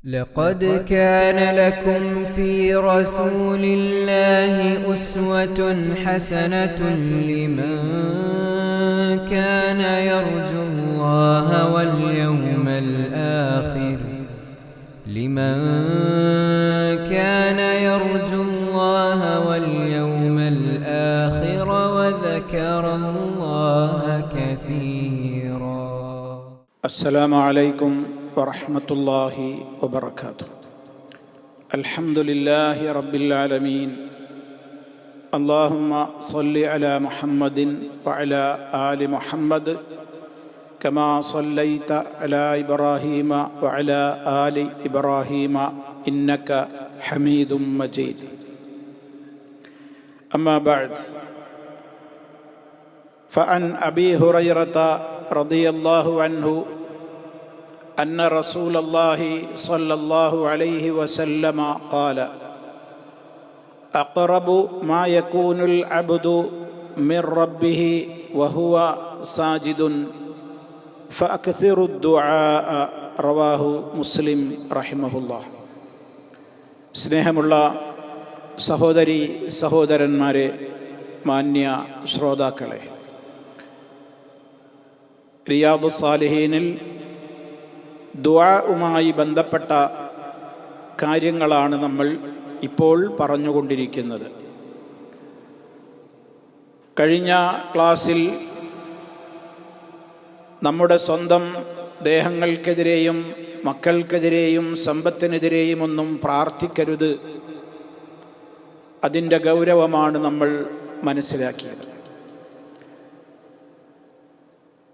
لقد كان لكم في رسول الله أسوة حسنة لمن كان يرجو الله واليوم الآخر وذكر الله كثيرا. السلام عليكم ورحمة الله وبركاته. الحمد لله رب العالمين. اللهم صل على محمد وعلى آل محمد كما صليت على إبراهيم وعلى آل إبراهيم إنك حميد مجيد. أما بعد، فعن أبي هريرة رضي الله عنه أن رسول الله صلى الله عليه وسلم قال: أقرب ما يكون العبد من ربه وهو ساجد فأكثروا الدعاء. റവാഹു മുസ്ലിം റഹിമഹുല്ലാഹ്. സ്നേഹമുള്ള സഹോദരി സഹോദരന്മാരെ, മാന്യ ശ്രോതാക്കളെ, റിയാദുസ് സാലിഹീനിൽ ദുആഉമായി ബന്ധപ്പെട്ട കാര്യങ്ങളാണ് നമ്മൾ ഇപ്പോൾ പറഞ്ഞുകൊണ്ടിരിക്കുന്നത്. കഴിഞ്ഞ ക്ലാസ്സിൽ നമ്മുടെ സ്വന്തം ദേഹങ്ങൾക്കെതിരെയും മക്കൾക്കെതിരെയും സമ്പത്തിനെതിരെയും ഒന്നും പ്രാർത്ഥിക്കരുത്, അതിൻ്റെ ഗൗരവമാണ് നമ്മൾ മനസ്സിലാക്കിയത്.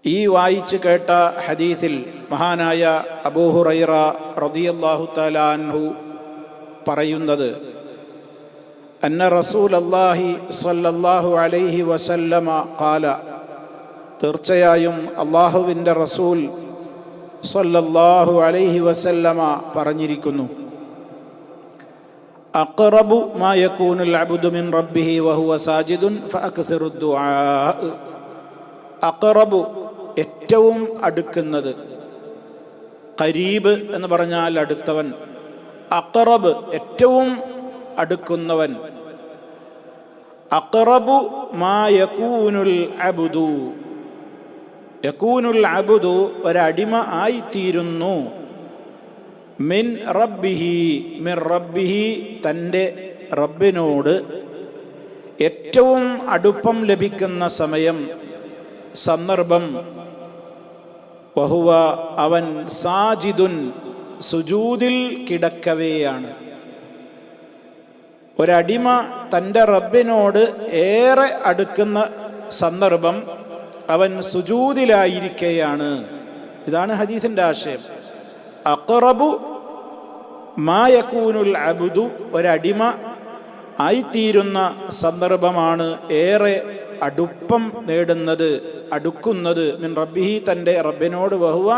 ഈ വായിച്ചു കേട്ട ഹദീസിൽ മഹാനായ അബൂ ഹുറൈറ റളിയല്ലാഹു തആല അൻഹു പറയുന്നത്, അന്ന റസൂലല്ലാഹി സ്വല്ലല്ലാഹു അലൈഹി വസല്ലമ ഖാല, തീർച്ചയായും അല്ലാഹുവിൻ്റെ റസൂൽ സ്വല്ലല്ലാഹു അലൈഹി വസല്ലമ പറഞ്ഞിരിക്കുന്നു, അഖ്റബു മാ യകൂനുൽ അബ്ദു മിൻ റബ്ബിഹി വഹുവ സാജിദുൻ ഫഅക്സിറു ദുആ. അഖ്റബു ഏറ്റവും അടുക്കുന്നത്, ഖരീബ് എന്ന് പറഞ്ഞാൽ അടുത്തവൻ, അഖ്റബ് ഏറ്റവും അടുക്കുന്നവൻ. അഖ്റബു മാ യകൂനുൽ അബ്ദു, യകൂനുൽ അബ്ദു ഒരടിമ ആയിത്തീരുന്നു, മിൻ റബ്ബിഹി, മിൻ റബ്ബിഹി തൻ്റെ റബ്ബിനോട് ഏറ്റവും അടുപ്പം ലഭിക്കുന്ന സമയം, സന്ദർഭം, വഹുവ അവൻ സാജിദുൻ സുജൂദിൽ കിടക്കവെയാണ്. ഒരടിമ തൻ്റെ റബ്ബിനോട് ഏറെ അടുക്കുന്ന സന്ദർഭം അവൻ സുജൂദിലായിരിക്കുകയാണ്. ഇതാണ് ഹദീസിൻ്റെ ആശയം. അഖ്റബു മാ യകൂനുൽ അബ്ദു, ഒരടിമ ആയിത്തീരുന്ന സന്ദർഭമാണ് ഏറെ അടുപ്പം നേടുന്നത്, അടുക്കുന്നത്, മിൻ റബ്ബിഹി തൻ്റെ റബ്ബിനോട്, വഹുവ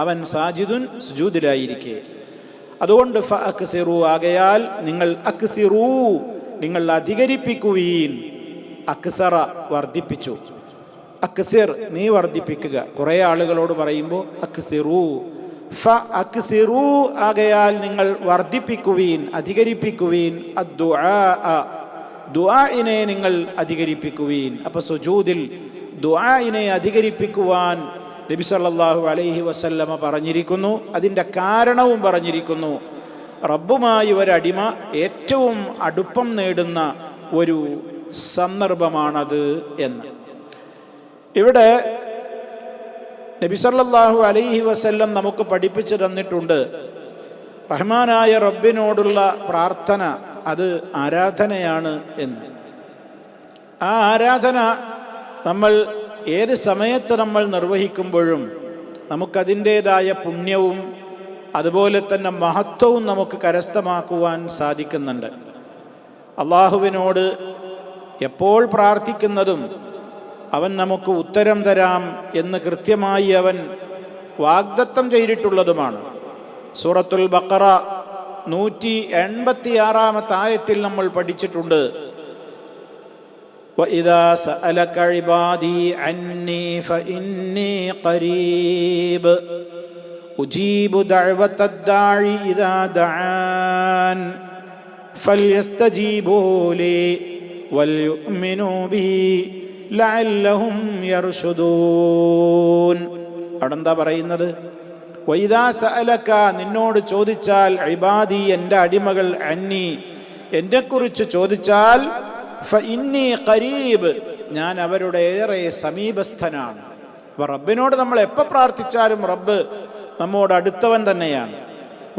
അവൻ സാജിദുൻ സുജൂദിലായിരിക്കെ. അതുകൊണ്ട് ഫഅക്സിറു, ആകയാൽ നിങ്ങൾ അക്സിറു, നിങ്ങൾ അധികരിപ്പിക്കുവീൻ. അക്സറ വർദ്ധിപ്പിച്ചു, അക്സിർ നീ വർദ്ധിപ്പിക്കുക. കുറേ ആളുകളോട് പറയുമ്പോൾ അക്സിറു, ഫഅക്സിറു ആകയാൽ നിങ്ങൾ വർദ്ധിപ്പിക്കുവീൻ, അധികരിപ്പിക്കുവീൻ. അദ്ദുആ, ദുആഇനെ നിങ്ങൾ അധികരിപ്പിക്കുവീൻ. അപ്പോൾ സുജൂദിൽ ദുആഇനെ അധികരിപ്പിക്കുവാൻ നബി സല്ലല്ലാഹു അലൈഹി വസല്ലമ പറഞ്ഞിരിക്കുന്നു. അതിൻ്റെ കാരണവും പറഞ്ഞിരിക്കുന്നു. റബ്ബുമായി ഒരടിമ ഏറ്റവും അടുപ്പം നേടുന്ന ഒരു സന്ദർഭമാണത് എന്ന്. ഇവിടെ നബി സല്ലല്ലാഹു അലൈഹി വസല്ലം നമുക്ക് പഠിപ്പിച്ചു തന്നിട്ടുണ്ട്, റഹ്മാനായ റബ്ബിനോടുള്ള പ്രാർത്ഥന അത് ആരാധനയാണ് എന്ന്. ആ ആരാധന നമ്മൾ ഏത് സമയത്ത് നമ്മൾ നിർവഹിക്കുമ്പോഴും നമുക്കതിൻ്റേതായ പുണ്യവും അതുപോലെ തന്നെ മഹത്വവും നമുക്ക് കരസ്ഥമാക്കുവാൻ സാധിക്കുന്നുണ്ട്. അള്ളാഹുവിനോട് എപ്പോൾ പ്രാർത്ഥിക്കുന്നതും അവൻ നമുക്ക് ഉത്തരം തരാം എന്ന് കൃത്യമായി അവൻ വാഗ്ദത്തം ചെയ്തിട്ടുള്ളതുമാണ്. സൂറത്തുൽ ബഖറ 186 ആയത്തിൽ നമ്മൾ പഠിച്ചിട്ടുണ്ട്, وَإِذَا سَأَلَكَ عِبَادِي عَنِّي فَإِنِّي قَرِيبٌ ഉജീബു ദഅവത്തദ്ദാഇ ഇദാ ദഅാൻ ഫൽയസ്തജീബൂ ലി വൽയുഅ്മിനൂ ബി ലഅല്ലഹും യർഷുദൂൻ. അവിടെ എന്താ പറയുന്നത്? വൈദാ സഅലക, നിന്നോട് ചോദിച്ചാൽ, ഇബാദി, എൻ്റെ അടിമകൾ, അന്നി, എന്നെക്കുറിച്ച് ചോദിച്ചാൽ, ഫഇന്നി ഖരീബ്, ഞാൻ അവരുടെ ഏറെ സമീപസ്ഥനാണ്. അപ്പോൾ റബ്ബിനോട് നമ്മൾ എപ്പോൾ പ്രാർത്ഥിച്ചാലും റബ്ബ് നമ്മോട് അടുത്തവൻ തന്നെയാണ്.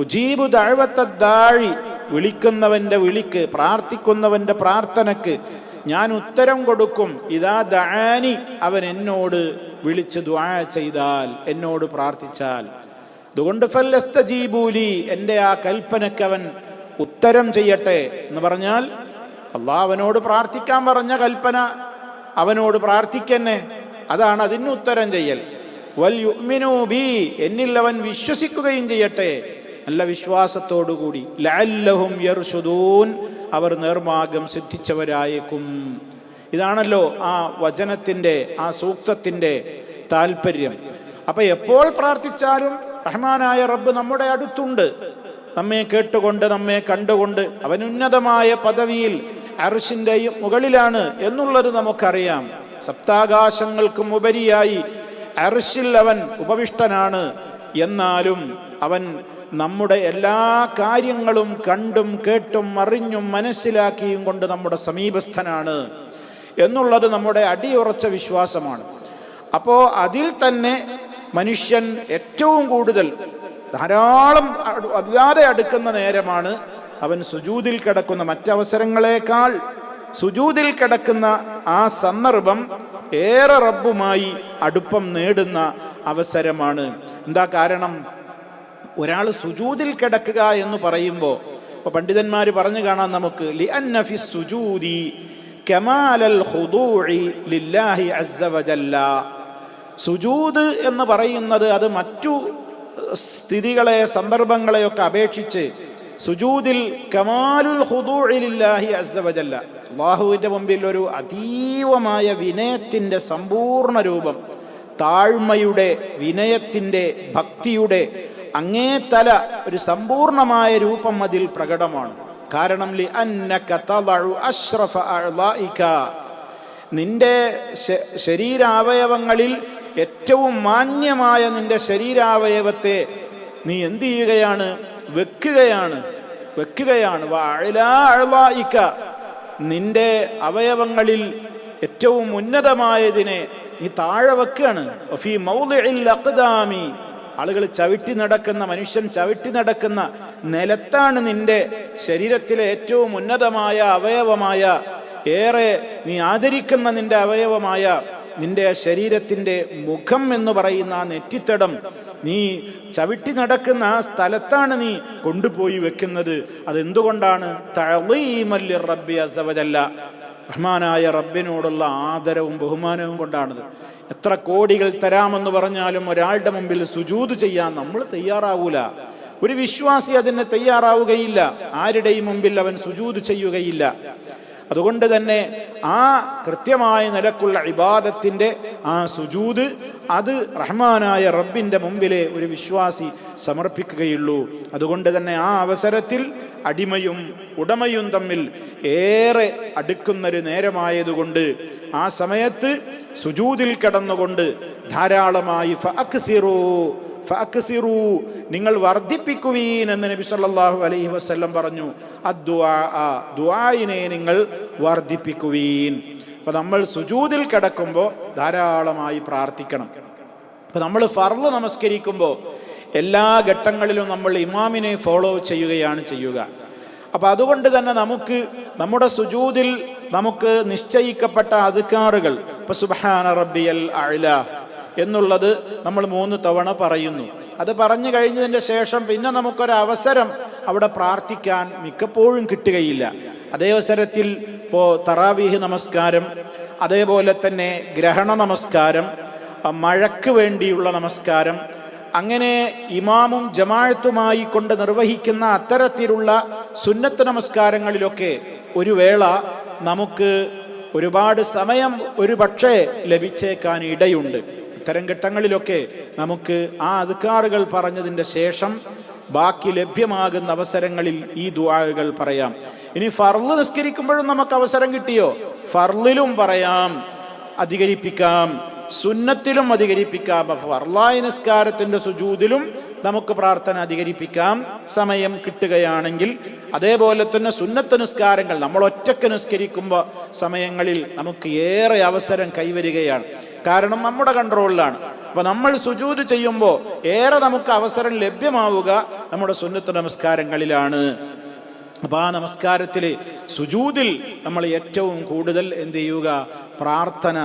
ഉജീബു ദഅവത്തദ്ദാഇ, വിളിക്കുന്നവൻ്റെ വിളിക്ക്, പ്രാർത്ഥിക്കുന്നവൻ്റെ പ്രാർത്ഥനക്ക് ഞാൻ ഉത്തരം കൊടുക്കും. ഇദാ ദഅാനി, അവൻ എന്നോട് വിളിച്ച് ദുആ ചെയ്താൽ, എന്നോട് പ്രാർത്ഥിച്ചാൽ. അതുകൊണ്ട് ഫൽയസ്തജീബൂ ലി, എൻ്റെ ആ കൽപ്പനയ്ക്ക് അവൻ ഉത്തരം ചെയ്യട്ടെ എന്ന് പറഞ്ഞാൽ, അള്ളാഹ് അവനോട് പ്രാർത്ഥിക്കാൻ പറഞ്ഞ കൽപ്പന അവനോട് പ്രാർത്ഥിക്കന്നെ, അതാണ് അതിന് ഉത്തരം ചെയ്യൽ. വൽയുഅ്മിനൂ ബി, എന്നിൽ അവൻ വിശ്വസിക്കുകയും ചെയ്യട്ടെ, നല്ല വിശ്വാസത്തോടുകൂടി. ലഅല്ലഹും യർഷുദൂൻ, അവർ നേർമാർഗം സിദ്ധിച്ചവരായേക്കും. ഇതാണല്ലോ ആ വചനത്തിൻ്റെ, ആ സൂക്തത്തിൻ്റെ താല്പര്യം. അപ്പൊ എപ്പോൾ പ്രാർത്ഥിച്ചാലും റഹ്മാനായ റബ്ബ് നമ്മുടെ അടുത്തുണ്ട്, നമ്മെ കേട്ടുകൊണ്ട്, നമ്മെ കണ്ടുകൊണ്ട്. അവൻ ഉന്നതമായ പദവിയിൽ അർശിന്റെ മുകളിലാണ് എന്നുള്ളത് നമുക്കറിയാം. സപ്താകാശങ്ങൾക്കും ഉപരിയായി അർശിൽ അവൻ ഉപവിഷ്ടനാണ്. എന്നാലും അവൻ നമ്മുടെ എല്ലാ കാര്യങ്ങളും കണ്ടും കേട്ടും അറിഞ്ഞും മനസ്സിലാക്കിയും കൊണ്ട് നമ്മുടെ സമീപസ്ഥനാണ് എന്നുള്ളത് നമ്മുടെ അടിയുറച്ച വിശ്വാസമാണ്. അപ്പോൾ അതിൽ തന്നെ മനുഷ്യൻ ഏറ്റവും കൂടുതൽ ധാരാളം അതില്ലാതെ അടുക്കുന്ന നേരമാണ് അവൻ സുജൂദിൽ കിടക്കുന്ന. മറ്റവസരങ്ങളെക്കാൾ സുജൂദിൽ കിടക്കുന്ന ആ സന്ദർഭം ഏറെ റബ്ബുമായി അടുപ്പം നേടുന്ന അവസരമാണ്. എന്താ കാരണം? ഒരാൾ സുജൂദിൽ കിടക്കുക എന്ന് പറയുമ്പോൾ, ഇപ്പോൾ പണ്ഡിതന്മാർ പറഞ്ഞു കാണാം നമുക്ക്, ലിഅന്ന ഫി സുജൂദി കമാലൽ ഖുദൂഇ ലില്ലാഹി അസ്സ വജല്ല. സുജൂദ് എന്ന് പറയുന്നത് അത് മറ്റു സ്ഥിതികളെ, സന്ദർഭങ്ങളെയൊക്കെ അപേക്ഷിച്ച് സുജൂദിൽ കമാലുൽ ഖുദൂഇ ലില്ലാഹി അസ്സ വജല്ല, അല്ലാഹുവിൻ്റെ മുമ്പിൽ ഒരു അതീവമായ വിനയത്തിൻ്റെ സമ്പൂർണ്ണ രൂപം, താഴ്മയുടെ, വിനയത്തിൻ്റെ, ഭക്തിയുടെ അങ്ങേതല ഒരു സമ്പൂർണമായ രൂപം അതിൽ പ്രകടമാണ്. കാരണം ലിഅന്നക തദഉ അശ്റഫ അഅ്ളാഇക, നിന്റെ ശരീരാവയവങ്ങളിൽ ഏറ്റവും മാന്യമായ നിന്റെ ശരീരാവയവത്തെ നീ എന്ത് ചെയ്യുകയാണ്? വെക്കുകയാണ്. വഅലാ അഅ്ളാഇക, നിന്റെ അവയവങ്ങളിൽ ഏറ്റവും ഉന്നതമായതിനെ നീ താഴെ വെക്കുകയാണ്. ഫീ മൗളിഇൽ അഖ്ദാമി, ആളുകൾ ചവിട്ടി നടക്കുന്ന, മനുഷ്യൻ ചവിട്ടി നടക്കുന്ന നിലത്താണ് നിന്റെ ശരീരത്തിലെ ഏറ്റവും ഉന്നതമായ അവയവമായ, ഏറെ നീ ആദരിക്കുന്ന നിന്റെ അവയവമായ നിന്റെ ശരീരത്തിൻ്റെ മുഖം എന്ന് പറയുന്ന ആ നെറ്റിത്തടം നീ ചവിട്ടി നടക്കുന്ന ആ സ്ഥലത്താണ് നീ കൊണ്ടുപോയി വെക്കുന്നത്. അതെന്തുകൊണ്ടാണ്? തഅളീമൻ ലിറബ്ബി അസ്സ വജല്ല, റഹ്മാനായ റബ്ബിനോടുള്ള ആദരവും ബഹുമാനവും കൊണ്ടാണത്. എത്ര കോടികൾ തരാമെന്ന് പറഞ്ഞാലും ഒരാളുടെ മുമ്പിൽ സുജൂദ് ചെയ്യാൻ നമ്മൾ തയ്യാറാവൂല. ഒരു വിശ്വാസി അതിന് തയ്യാറാവുകയില്ല. ആരുടെയും മുമ്പിൽ അവൻ സുജൂദ് ചെയ്യുകയില്ല. അതുകൊണ്ട് തന്നെ ആ കൃത്യമായ നിലക്കുള്ള ഇബാദത്തിൻ്റെ ആ സുജൂദ് അത് റഹ്മാനായ റബ്ബിൻ്റെ മുമ്പിലെ ഒരു വിശ്വാസി സമർപ്പിക്കുകയുള്ളൂ. അതുകൊണ്ട് തന്നെ ആ അവസരത്തിൽ അടിമയും ഉടമയും തമ്മിൽ ഏറെ അടുക്കുന്നൊരു നേരമായതുകൊണ്ട് ആ സമയത്ത് സുജൂദിൽ കിടന്നുകൊണ്ട് ധാരാളമായി ഫഅക്സിറൂ, നിങ്ങൾ വർദ്ധിപ്പിക്കുവീൻ എന്ന് നബി സല്ലല്ലാഹു അലൈഹി വസല്ലം പറഞ്ഞു. ദുആഇനെ നിങ്ങൾ വർദ്ധിപ്പിക്കുവീൻ. അപ്പോൾ നമ്മൾ സുജൂദിൽ കിടക്കുമ്പോൾ ധാരാളമായി പ്രാർത്ഥിക്കണം. അപ്പോൾ നമ്മൾ ഫർള് നമസ്കരിക്കുമ്പോൾ എല്ലാ ഘട്ടങ്ങളിലും നമ്മൾ ഇമാമിനെ ഫോളോ ചെയ്യുക. അപ്പോൾ അതുകൊണ്ട് തന്നെ നമുക്ക് നമ്മുടെ സുജൂദിൽ നമുക്ക് നിശ്ചയിക്കപ്പെട്ട അദ്കാറുകൾ, ഇപ്പോൾ സുബ്ഹാന റബ്ബിയൽ അഅ്ല എന്നുള്ളത് നമ്മൾ 3 തവണ പറയുന്നു. അത് പറഞ്ഞു കഴിഞ്ഞതിൻ്റെ ശേഷം പിന്നെ നമുക്കൊരവസരം അവിടെ പ്രാർത്ഥിക്കാൻ മിക്കപ്പോഴും കിട്ടുകയില്ല. അതേ അവസരത്തിൽ ഇപ്പോൾ തറാവീഹ് നമസ്കാരം, അതേപോലെ തന്നെ ഗ്രഹണ നമസ്കാരം, മഴയ്ക്ക് വേണ്ടിയുള്ള നമസ്കാരം, അങ്ങനെ ഇമാമും ജമാഅത്തുമായി കൊണ്ട് നിർവഹിക്കുന്ന അത്തരത്തിലുള്ള സുന്നത്ത് നമസ്കാരങ്ങളിലൊക്കെ ഒരു വേള നമുക്ക് ഒരുപാട് സമയം ഒരു പക്ഷേ ലഭിച്ചേക്കാൻ ഇടയുണ്ട്. ഇത്തരം ഘട്ടങ്ങളിലൊക്കെ നമുക്ക് ആ അദ്കാറുകൾ പറഞ്ഞതിൻ്റെ ശേഷം ബാക്കി ലഭ്യമാകുന്ന അവസരങ്ങളിൽ ഈ ദുആകൾ പറയാം. ഇനി ഫർള് നിസ്കരിക്കുമ്പോഴും നമുക്ക് അവസരം കിട്ടിയോ, ഫർളിലും പറയാം, അധികരിപ്പിക്കാം, സുന്നത്തിലും അധികരിപ്പിക്കാം. ഫർളായ നിസ്കാരത്തിൻ്റെ സുജൂദിലും നമുക്ക് പ്രാർത്ഥന അധികരിപ്പിക്കാം സമയം കിട്ടുകയാണെങ്കിൽ. അതേപോലെ തന്നെ സുന്നത്ത് നിസ്കാരങ്ങൾ നമ്മൾ ഒറ്റക്ക് നിസ്കരിക്കുമ്പോൾ സമയങ്ങളിൽ നമുക്ക് ഏറെ അവസരം കൈവരികയാണ്. കാരണം നമ്മുടെ കൺട്രോളിലാണ്. അപ്പോൾ നമ്മൾ സുജൂദ് ചെയ്യുമ്പോൾ ഏറെ നമുക്ക് അവസരം ലഭ്യമാവുക നമ്മുടെ സുന്നത്ത് നമസ്കാരങ്ങളിലാണ്. അപ്പോൾ ആ നമസ്കാരത്തിൽ സുജൂദിൽ നമ്മൾ ഏറ്റവും കൂടുതൽ എന്ത് ചെയ്യുക, പ്രാർത്ഥന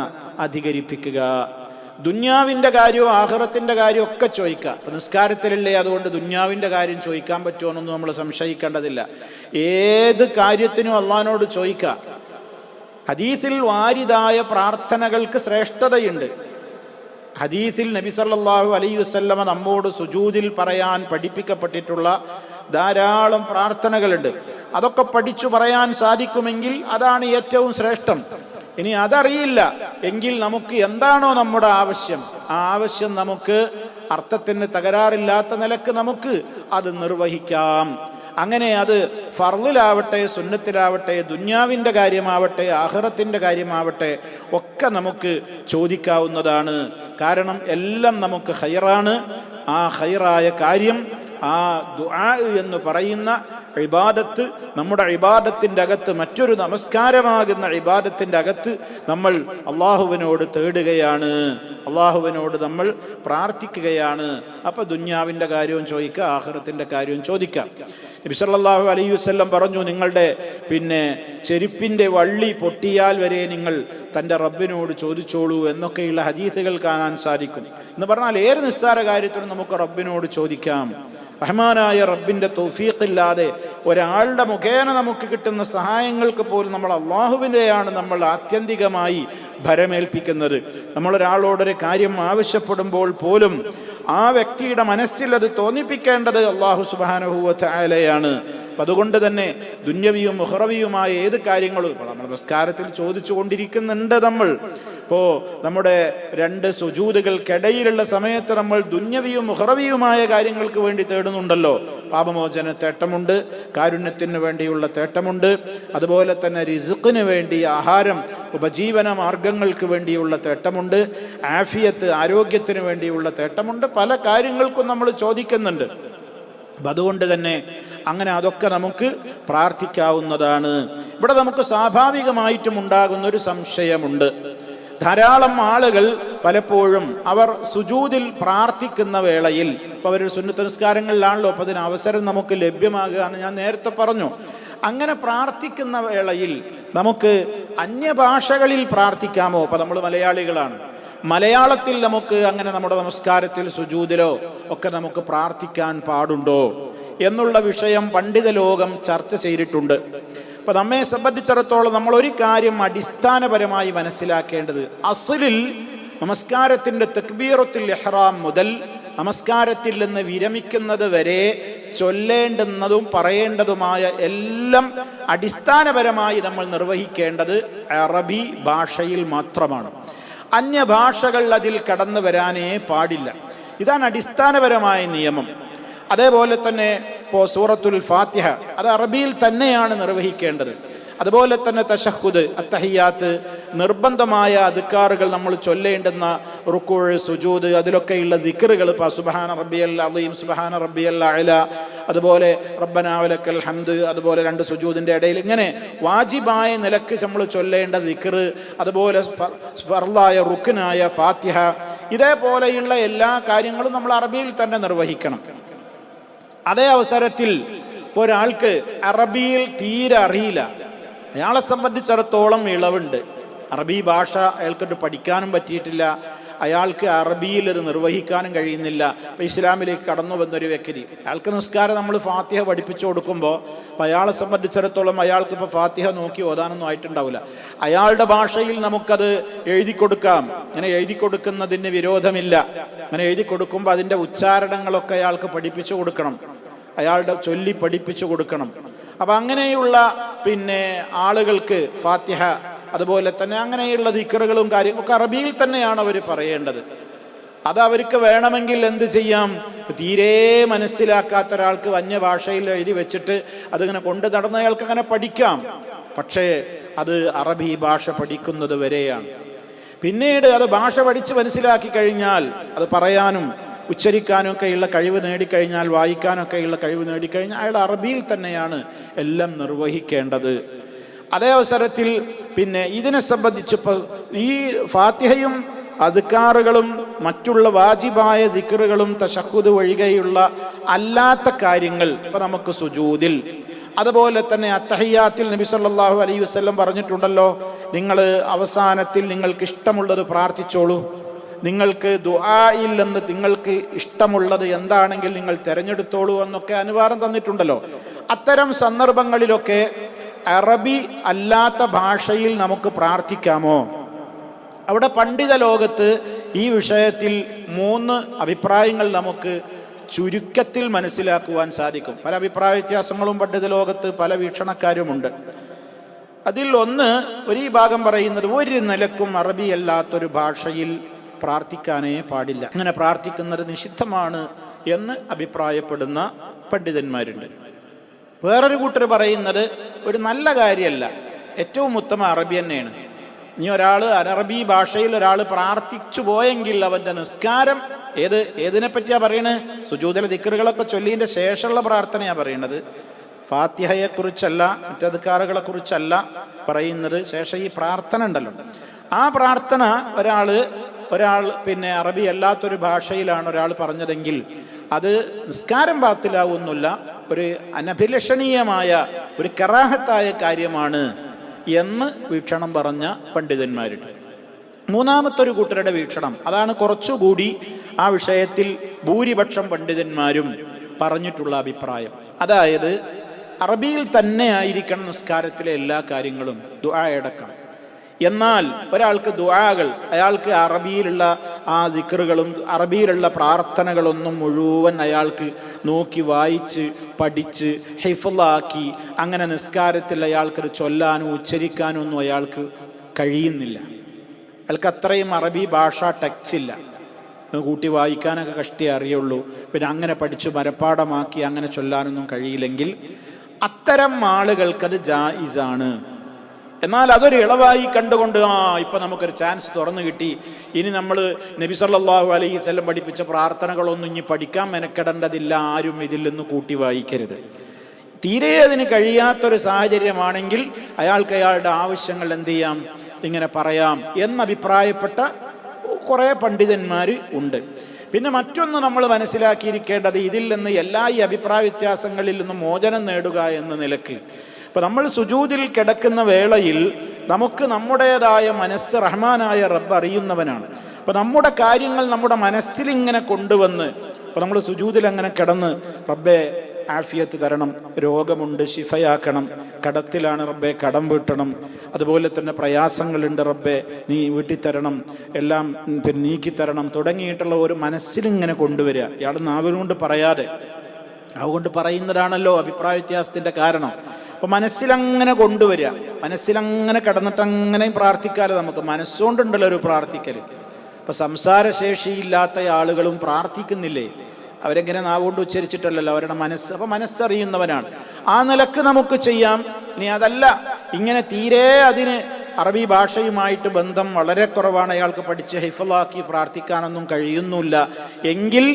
അധികരിപ്പിക്കുക. ദുന്യാവിൻ്റെ കാര്യവും ആഖിറത്തിൻ്റെ കാര്യവും ഒക്കെ ചോദിക്കുക. അപ്പം നിസ്കാരത്തിലല്ലേ, അതുകൊണ്ട് ദുന്യാവിൻ്റെ കാര്യം ചോദിക്കാൻ പറ്റുമോയെന്നൊന്നും നമ്മൾ സംശയിക്കേണ്ടതില്ല. ഏത് കാര്യത്തിനും അള്ളാഹിനോട് ചോദിക്കുക. ഹദീസിൽ വാരിദായ പ്രാർത്ഥനകൾക്ക് ശ്രേഷ്ഠതയുണ്ട്. ഹദീസിൽ നബി സല്ലല്ലാഹു അലൈഹി വസല്ലമ നമ്മോട് സുജൂദിൽ പറയാൻ പഠിപ്പിക്കപ്പെട്ടിട്ടുള്ള ധാരാളം പ്രാർത്ഥനകളുണ്ട്. അതൊക്കെ പഠിച്ചു പറയാൻ സാധിക്കുമെങ്കിൽ അതാണ് ഏറ്റവും ശ്രേഷ്ഠം. ഇനി അതറിയില്ല എങ്കിൽ നമുക്ക് എന്താണോ നമ്മുടെ ആവശ്യം, ആ ആവശ്യം നമുക്ക് അർത്ഥത്തിന് തകരാറില്ലാത്ത നിലക്ക് നമുക്ക് അത് നിർവഹിക്കാം. അങ്ങനെ അത് ഫർളിലാവട്ടെ, സുന്നത്തിലാവട്ടെ, ദുന്യാവിൻ്റെ കാര്യമാവട്ടെ, ആഖിറത്തിൻ്റെ കാര്യമാവട്ടെ, ഒക്കെ നമുക്ക് ചോദിക്കാവുന്നതാണ്. കാരണം എല്ലാം നമുക്ക് ഖൈറാണ്. ആ ഖൈറായ കാര്യം, ആ ദുആ എന്ന് പറയുന്ന ഇബാദത്ത്, നമ്മുടെ ഇബാദത്തിൻ്റെ അകത്ത്, മറ്റൊരു നമസ്കാരമാകുന്ന ഇബാദത്തിൻ്റെ അകത്ത് നമ്മൾ അള്ളാഹുവിനോട് തേടുകയാണ്, അള്ളാഹുവിനോട് നമ്മൾ പ്രാർത്ഥിക്കുകയാണ്. അപ്പോൾ ദുന്യാവിൻ്റെ കാര്യവും ചോദിക്കുക, ആഖിറത്തിൻ്റെ കാര്യവും ചോദിക്കാം. നബി സല്ലല്ലാഹു അലൈഹി വസല്ലം പറഞ്ഞു, നിങ്ങളുടെ ചെരുപ്പിൻ്റെ വള്ളി പൊട്ടിയാൽ വരെ നിങ്ങൾ തൻ്റെ റബ്ബിനോട് ചോദിച്ചോളൂ എന്നൊക്കെയുള്ള ഹദീസുകൾ കാണാൻ സാധിക്കും. എന്ന് പറഞ്ഞാൽ ഏത് നിസ്സാര കാര്യത്തിനും നമുക്ക് റബ്ബിനോട് ചോദിക്കാം. റഹ്മാനായ റബ്ബിൻ്റെ തൗഫീഖില്ലാതെ ഒരാളുടെ മുഖേന നമുക്ക് കിട്ടുന്ന സഹായങ്ങൾക്ക് പോലും നമ്മൾ അള്ളാഹുവിൻ്റെയാണ് നമ്മൾ ആത്യന്തികമായി ഭരമേൽപ്പിക്കുന്നത്. നമ്മളൊരാളോടൊരു കാര്യം ആവശ്യപ്പെടുമ്പോൾ പോലും ആ വ്യക്തിയുടെ മനസ്സിൽ അത് തോന്നിപ്പിക്കേണ്ടത് അള്ളാഹു സുബ്ഹാനഹു വ തആലയാണ്. അപ്പം അതുകൊണ്ട് തന്നെ ദുന്യവിയും ഉഖറവിയുമായ ഏത് കാര്യങ്ങളും നമ്മൾ നമസ്കാരത്തിൽ ചോദിച്ചു കൊണ്ടിരിക്കുന്നുണ്ട്. ഇപ്പോൾ നമ്മുടെ രണ്ട് സുജൂദുകൾക്കിടയിലുള്ള സമയത്ത് നമ്മൾ ദുന്യവിയും ഉഖറവിയുമായ കാര്യങ്ങൾക്ക് വേണ്ടി തേടുന്നുണ്ടല്ലോ. പാപമോചന തേട്ടമുണ്ട്, കാരുണ്യത്തിന് വേണ്ടിയുള്ള തേട്ടമുണ്ട്, അതുപോലെ തന്നെ റിസ്ഖിന് വേണ്ടി, ആഹാരം ഉപജീവന മാർഗങ്ങൾക്ക് വേണ്ടിയുള്ള തേട്ടമുണ്ട്, ആഫിയത്ത് ആരോഗ്യത്തിന് വേണ്ടിയുള്ള തേട്ടമുണ്ട്. പല കാര്യങ്ങൾക്കും നമ്മൾ ചോദിക്കുന്നുണ്ട്. അപ്പം അതുകൊണ്ട് തന്നെ അങ്ങനെ അതൊക്കെ നമുക്ക് പ്രാർത്ഥിക്കാവുന്നതാണ്. ഇവിടെ നമുക്ക് സ്വാഭാവികമായിട്ടും ഉണ്ടാകുന്ന ഒരു സംശയമുണ്ട്. ധാരാളം ആളുകൾ പലപ്പോഴും അവർ സുജൂദിൽ പ്രാർത്ഥിക്കുന്ന വേളയിൽ, ഇപ്പോൾ അവർ സുന്നത്ത് നിസ്കാരങ്ങളിലാണല്ലോ, അപ്പോൾ അതിന് അവസരം നമുക്ക് ലഭ്യമാകുക എന്ന് ഞാൻ നേരത്തെ പറഞ്ഞു. അങ്ങനെ പ്രാർത്ഥിക്കുന്ന വേളയിൽ നമുക്ക് അന്യഭാഷകളിൽ പ്രാർത്ഥിക്കാമോ? അപ്പോൾ നമ്മൾ മലയാളികളാണ്, മലയാളത്തിൽ നമുക്ക് അങ്ങനെ നമ്മുടെ നമസ്കാരത്തിൽ സുജൂദിലോ ഒക്കെ നമുക്ക് പ്രാർത്ഥിക്കാൻ പാടുണ്ടോ എന്നുള്ള വിഷയം പണ്ഡിത ലോകം ചർച്ച ചെയ്തിട്ടുണ്ട്. അപ്പോൾ നമ്മെ സംബന്ധിച്ചിടത്തോളം നമ്മൾ ഒരു കാര്യം അടിസ്ഥാനപരമായി മനസ്സിലാക്കേണ്ടത്, അസ്ലിൽ നമസ്കാരത്തിൻ്റെ തക്ബീറത്തുൽ ഇഹ്റാം മുതൽ നമസ്കാരത്തിൽ നിന്ന് വിരമിക്കുന്നത് വരെ ചൊല്ലേണ്ടുന്നതും പറയേണ്ടതുമായ എല്ലാം അടിസ്ഥാനപരമായി നമ്മൾ നിർവഹിക്കേണ്ടത് അറബി ഭാഷയിൽ മാത്രമാണ്. അന്യഭാഷകൾ അതിൽ കടന്നു വരാനേ പാടില്ല. ഇതാണ് അടിസ്ഥാനപരമായ നിയമം. അതേപോലെ തന്നെ ഇപ്പോൾ സൂറത്തുൽ ഫാത്തിഹ അത് അറബിയിൽ തന്നെയാണ് നിർവഹിക്കേണ്ടത്. അതുപോലെ തന്നെ തശഹുദ്, അത്തഹിയാത്ത്, നിർബന്ധമായ അദ്കാറുകൾ നമ്മൾ ചൊല്ലേണ്ടുന്ന റുക്കൂഅ്, സുജൂദ്, അതിലൊക്കെയുള്ള ദിക്റുകൾ, ഇപ്പോൾ സുബ്ഹാന റബ്ബിയൽ അളീം, സുബ്ഹാന റബ്ബിയൽ അഅല, അതുപോലെ റബ്ബനാ വലക്കൽ ഹംദ്, അതുപോലെ രണ്ട് സുജൂദിൻ്റെ ഇടയിൽ ഇങ്ങനെ വാജിബായ നിലക്ക് നമ്മൾ ചൊല്ലേണ്ട ദിക്റ്, അതുപോലെ ഫർളായ റുക്നായ ഫാത്തിഹ, ഇതേപോലെയുള്ള എല്ലാ കാര്യങ്ങളും നമ്മൾ അറബിയിൽ തന്നെ നിർവഹിക്കണം. അതേ അവസരത്തിൽ ഇപ്പോൾ ഒരാൾക്ക് അറബിയിൽ തീരെ അറിയില്ല, അയാളെ സംബന്ധിച്ചിടത്തോളം ഇളവുണ്ട്. അറബി ഭാഷ അയാൾക്കിട്ട് പഠിക്കാനും പറ്റിയിട്ടില്ല, അയാൾക്ക് അറബിയിൽ ഒരു നിർവഹിക്കാനും കഴിയുന്നില്ല. ഇപ്പോൾ ഇസ്ലാമിലേക്ക് കടന്നു വന്നൊരു വ്യക്തി, അയാൾക്ക് നിസ്കാരം നമ്മൾ ഫാത്തിഹ പഠിപ്പിച്ചു കൊടുക്കുമ്പോൾ അപ്പോൾ അയാളെ സംബന്ധിച്ചിടത്തോളം അയാൾക്ക് ഇപ്പോൾ ഫാത്തിഹ നോക്കി ഓതാനൊന്നും ആയിട്ടുണ്ടാവില്ല. അയാളുടെ ഭാഷയിൽ നമുക്കത് എഴുതി കൊടുക്കാം. അങ്ങനെ എഴുതി കൊടുക്കുന്നതിന് വിരോധമില്ല. അങ്ങനെ എഴുതി കൊടുക്കുമ്പോൾ അതിൻ്റെ ഉച്ചാരണങ്ങളൊക്കെ അയാൾക്ക് പഠിപ്പിച്ചു കൊടുക്കണം, അയാളുടെ ചൊല്ലി പഠിപ്പിച്ചു കൊടുക്കണം. അപ്പം അങ്ങനെയുള്ള ആളുകൾക്ക് ഫാത്തിഹ, അതുപോലെ തന്നെ അങ്ങനെയുള്ള ദിക്റുകളും കാര്യങ്ങളൊക്കെ അറബിയിൽ തന്നെയാണ് അവർ പറയേണ്ടത്. അത് അവർക്ക് വേണമെങ്കിൽ എന്ത് ചെയ്യാം, തീരെ മനസ്സിലാക്കാത്ത ഒരാൾക്ക് അന്യഭാഷയിൽ എഴുതി വെച്ചിട്ട് അതിങ്ങനെ കൊണ്ട് നടന്നയാൾക്ക് അങ്ങനെ പഠിക്കാം. പക്ഷേ അത് അറബി ഭാഷ പഠിക്കുന്നത് വരെയാണ്. പിന്നീട് അത് ഭാഷ പഠിച്ച് മനസ്സിലാക്കി കഴിഞ്ഞാൽ അത് പറയാനും ഉച്ചരിക്കാനും ഒക്കെയുള്ള കഴിവ് നേടിക്കഴിഞ്ഞാൽ, വായിക്കാനൊക്കെയുള്ള കഴിവ് നേടിക്കഴിഞ്ഞാൽ അയാൾ അറബിയിൽ തന്നെയാണ് എല്ലാം നിർവഹിക്കേണ്ടത്. അതേ അവസരത്തിൽ പിന്നെ ഇതിനെ സംബന്ധിച്ചപ്പോൾ ഈ ഫാത്തിഹയും അദ്കാറുകളും മറ്റുള്ള വാജിബായ ദിക്റുകളും തശഹുദ് ഒഴികെയുള്ള അല്ലാത്ത കാര്യങ്ങൾ ഇപ്പം നമുക്ക് സുജൂദിൽ, അതുപോലെ തന്നെ അത്തഹിയാത്തിൽ നബി സല്ലല്ലാഹു അലൈഹി വസല്ലം പറഞ്ഞിട്ടുണ്ടല്ലോ, നിങ്ങൾ അവസാനത്തിൽ നിങ്ങൾക്ക് ഇഷ്ടമുള്ളത് പ്രാർത്ഥിച്ചോളൂ, നിങ്ങൾക്ക് ദുആയിൽ നിന്ന് നിങ്ങൾക്ക് ഇഷ്ടമുള്ളത് എന്താണെങ്കിൽ നിങ്ങൾ തിരഞ്ഞെടുത്തോളൂ എന്നൊക്കെ അനുവാദം തന്നിട്ടുണ്ടല്ലോ. അത്തരം സന്ദർഭങ്ങളിലൊക്കെ അറബി അല്ലാത്ത ഭാഷയിൽ നമുക്ക് പ്രാർത്ഥിക്കാമോ? അവിടെ പണ്ഡിത ലോകത്ത് ഈ വിഷയത്തിൽ 3 അഭിപ്രായങ്ങൾ നമുക്ക് ചുരുക്കത്തിൽ മനസ്സിലാക്കുവാൻ സാധിക്കും. പല അഭിപ്രായ വ്യത്യാസങ്ങളും പണ്ഡിത ലോകത്ത് പല വീക്ഷണക്കാരുമുണ്ട്. അതിൽ ഒന്ന്, ഒരു ഭാഗം പറയുന്നത് ഒരു നിലക്കും അറബി അല്ലാത്തൊരു ഭാഷയിൽ പ്രാർത്ഥിക്കാനേ പാടില്ല, അങ്ങനെ പ്രാർത്ഥിക്കുന്നത് നിഷിദ്ധമാണ് എന്ന് അഭിപ്രായപ്പെടുന്ന പണ്ഡിതന്മാരുണ്ട്. വേറൊരു കൂട്ടർ പറയുന്നത് ഒരു നല്ല കാര്യമല്ല, ഏറ്റവും ഉത്തമ അറബി തന്നെയാണ്. ഇനി ഒരാൾ അറബി ഭാഷയിൽ ഒരാൾ പ്രാർത്ഥിച്ചു പോയെങ്കിൽ അവൻ്റെ നിസ്കാരം ഏതിനെ പറ്റിയാണ് പറയണത്? സുജൂദിലെ ദിക്റുകളൊക്കെ ചൊല്ലിയതിൻ്റെ ശേഷമുള്ള പ്രാർത്ഥനയാണ് പറയണത്. ഫാത്തിഹയെക്കുറിച്ചല്ല, മറ്റദ്കാറുകളെ കുറിച്ചല്ല പറയുന്നത്. ശേഷം ഈ പ്രാർത്ഥന ഉണ്ടല്ലോ, ആ പ്രാർത്ഥന ഒരാൾ പിന്നെ അറബി അല്ലാത്തൊരു ഭാഷയിലാണ് ഒരാൾ പറഞ്ഞതെങ്കിൽ അത് നിസ്കാരം ബാത്തിലാവുന്നില്ല, ഒരു അനഭിലഷണീയമായ ഒരു കറാഹത്തായ കാര്യമാണ് എന്ന് വീക്ഷണം പറഞ്ഞ പണ്ഡിതന്മാരുണ്ട്. മൂന്നാമത്തൊരു കൂട്ടരുടെ വീക്ഷണം, അതാണ് കുറച്ചുകൂടി ആ വിഷയത്തിൽ ഭൂരിപക്ഷം പണ്ഡിതന്മാരും പറഞ്ഞിട്ടുള്ള അഭിപ്രായം. അതായത് അറബിയിൽ തന്നെ ആയിരിക്കണം നിസ്കാരത്തിലെ എല്ലാ കാര്യങ്ങളും, ദുആ അടക്കം. എന്നാൽ ഒരാൾക്ക് ദുആകൾ, അയാൾക്ക് അറബിയിലുള്ള ആ ദിക്റുകളും അറബിയിലുള്ള പ്രാർത്ഥനകളൊന്നും മുഴുവൻ അയാൾക്ക് നോക്കി വായിച്ച് പഠിച്ച് ഹിഫ്ളാക്കി അങ്ങനെ നിസ്കാരത്തിൽ അയാൾക്ക് ചൊല്ലാനും ഉച്ചരിക്കാനും ഒന്നും അയാൾക്ക് കഴിയുന്നില്ല. അയാൾക്ക് അത്രയും അറബി ഭാഷ ടച്ചില്ല, കൂട്ടി വായിക്കാനൊക്കെ കഷ്ടിയേ അറിയുള്ളൂ. പിന്നെ അങ്ങനെ പഠിച്ചു മനപ്പാഠമാക്കി അങ്ങനെ ചൊല്ലാനൊന്നും കഴിയില്ലെങ്കിൽ അത്തരം ആളുകൾക്കത് ജായിസാണ്. എന്നാൽ അതൊരു ഇളവായി കണ്ടുകൊണ്ട് ഇപ്പം നമുക്കൊരു ചാൻസ് തുറന്നു കിട്ടി, ഇനി നമ്മൾ നബി സല്ലല്ലാഹു അലൈഹി വസല്ലം പഠിപ്പിച്ച പ്രാർത്ഥനകളൊന്നും ഇനി പഠിക്കാൻ മെനക്കെടേണ്ടതില്ല, ആരും ഇതിൽ നിന്ന് കൂട്ടി വായിക്കരുത്. തീരെ അതിന് കഴിയാത്തൊരു സാഹചര്യമാണെങ്കിൽ അയാൾക്ക് അയാളുടെ ആവശ്യങ്ങൾ എന്ത് ചെയ്യാം, ഇങ്ങനെ പറയാം എന്നഭിപ്രായപ്പെട്ട കുറേ പണ്ഡിതന്മാർ ഉണ്ട്. പിന്നെ മറ്റൊന്ന് നമ്മൾ മനസ്സിലാക്കിയിരിക്കേണ്ടത്, ഇതിൽ നിന്ന് എല്ലാ ഈ അഭിപ്രായ വ്യത്യാസങ്ങളിൽ നിന്നും മോചനം നേടുക എന്ന നിലക്ക് ഇപ്പം നമ്മൾ സുജൂദിൽ കിടക്കുന്ന വേളയിൽ നമുക്ക് നമ്മുടേതായ മനസ്സ് റഹ്മാനായ റബ്ബ് അറിയുന്നവനാണ്. അപ്പം നമ്മുടെ കാര്യങ്ങൾ നമ്മുടെ മനസ്സിലിങ്ങനെ കൊണ്ടുവന്ന്, അപ്പം നമ്മൾ സുജൂദിൽ അങ്ങനെ കിടന്ന് റബ്ബെ ആഫിയത്ത് തരണം, രോഗമുണ്ട് ശിഫയാക്കണം, കടത്തിലാണ് റബ്ബെ കടം വീട്ടണം, അതുപോലെ തന്നെ പ്രയാസങ്ങളുണ്ട് റബ്ബെ നീ വീട്ടിത്തരണം, എല്ലാം പിന്നെ നീക്കിത്തരണം തുടങ്ങിയിട്ടുള്ള ഒരു മനസ്സിലിങ്ങനെ കൊണ്ടുവരിക. ഇയാൾ നാവിനുകൊണ്ട് പറയാതെ, അതുകൊണ്ട് പറയുന്നതാണല്ലോ അഭിപ്രായ വ്യത്യാസത്തിൻ്റെ കാരണം. അപ്പം മനസ്സിലങ്ങനെ കൊണ്ടുവരിക, മനസ്സിലങ്ങനെ കിടന്നിട്ട് അങ്ങനെ പ്രാർത്ഥിക്കാതെ നമുക്ക് മനസ്സുകൊണ്ടുണ്ടല്ലോ ഒരു പ്രാർത്ഥിക്കൽ. ഇപ്പം സംസാരശേഷിയില്ലാത്ത ആളുകളും പ്രാർത്ഥിക്കുന്നില്ലേ, അവരെങ്ങനെ നാവുകൊണ്ട് ഉച്ചരിച്ചിട്ടല്ലല്ലോ, അവരുടെ മനസ്സ്. അപ്പം മനസ്സറിയുന്നവനാണ്, ആ നിലക്ക് നമുക്ക് ചെയ്യാം. ഇനി അതല്ല, ഇങ്ങനെ തീരെ അതിന് അറബി ഭാഷയുമായിട്ട് ബന്ധം വളരെ കുറവാണ്, അയാൾക്ക് പഠിച്ച് ഹിഫ്ളാക്കി പ്രാർത്ഥിക്കാനൊന്നും കഴിയുന്നില്ല എങ്കിൽ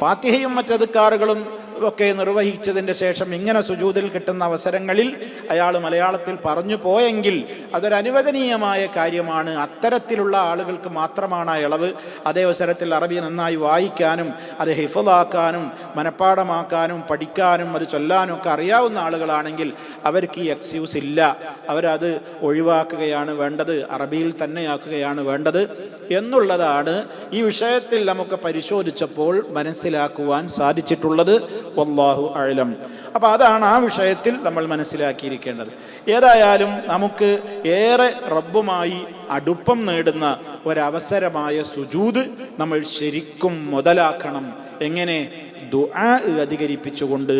ഫാത്തിഹയും മറ്റദ്കാറുകളും ഒക്കെ നിർവഹിച്ചതിൻ്റെ ശേഷം ഇങ്ങനെ സുജൂദിൽ കിട്ടുന്ന അവസരങ്ങളിൽ അയാൾ മലയാളത്തിൽ പറഞ്ഞു പോയെങ്കിൽ അതൊരനുവദനീയമായ കാര്യമാണ്. അത്തരത്തിലുള്ള ആളുകൾക്ക് മാത്രമാണ് ആ ഇളവ്. അതേ അവസരത്തിൽ അറബി നന്നായി വായിക്കാനും അത് ഹിഫ്ളാക്കാനും മനപ്പാഠമാക്കാനും പഠിക്കാനും അത് ചൊല്ലാനും ഒക്കെ അറിയാവുന്ന ആളുകളാണെങ്കിൽ അവർക്ക് ഈ എക്സ്ക്യൂസ് ഇല്ല, അവരത് ഒഴിവാക്കുകയാണ് വേണ്ടത്, അറബിയിൽ തന്നെയാക്കുകയാണ് വേണ്ടത് എന്നുള്ളതാണ് ഈ വിഷയത്തിൽ നമുക്ക് പരിശോധിച്ചപ്പോൾ മനസ്സിലാക്കുവാൻ സാധിച്ചിട്ടുള്ളത്. വല്ലാഹു അഅലം. അപ്പോൾ അതാണ് ആ വിഷയത്തിൽ നമ്മൾ മനസ്സിലാക്കിയിരിക്കേണ്ടത്. ഏതായാലും നമുക്ക് ഏറെ റബ്ബുമായി അടുപ്പം നേടുന്ന ഒരവസരമായ സുജൂദ് നമ്മൾ ശരിക്കും മുതലാക്കണം. എങ്ങനെ? ദുആ അധികരിപ്പിച്ചുകൊണ്ട്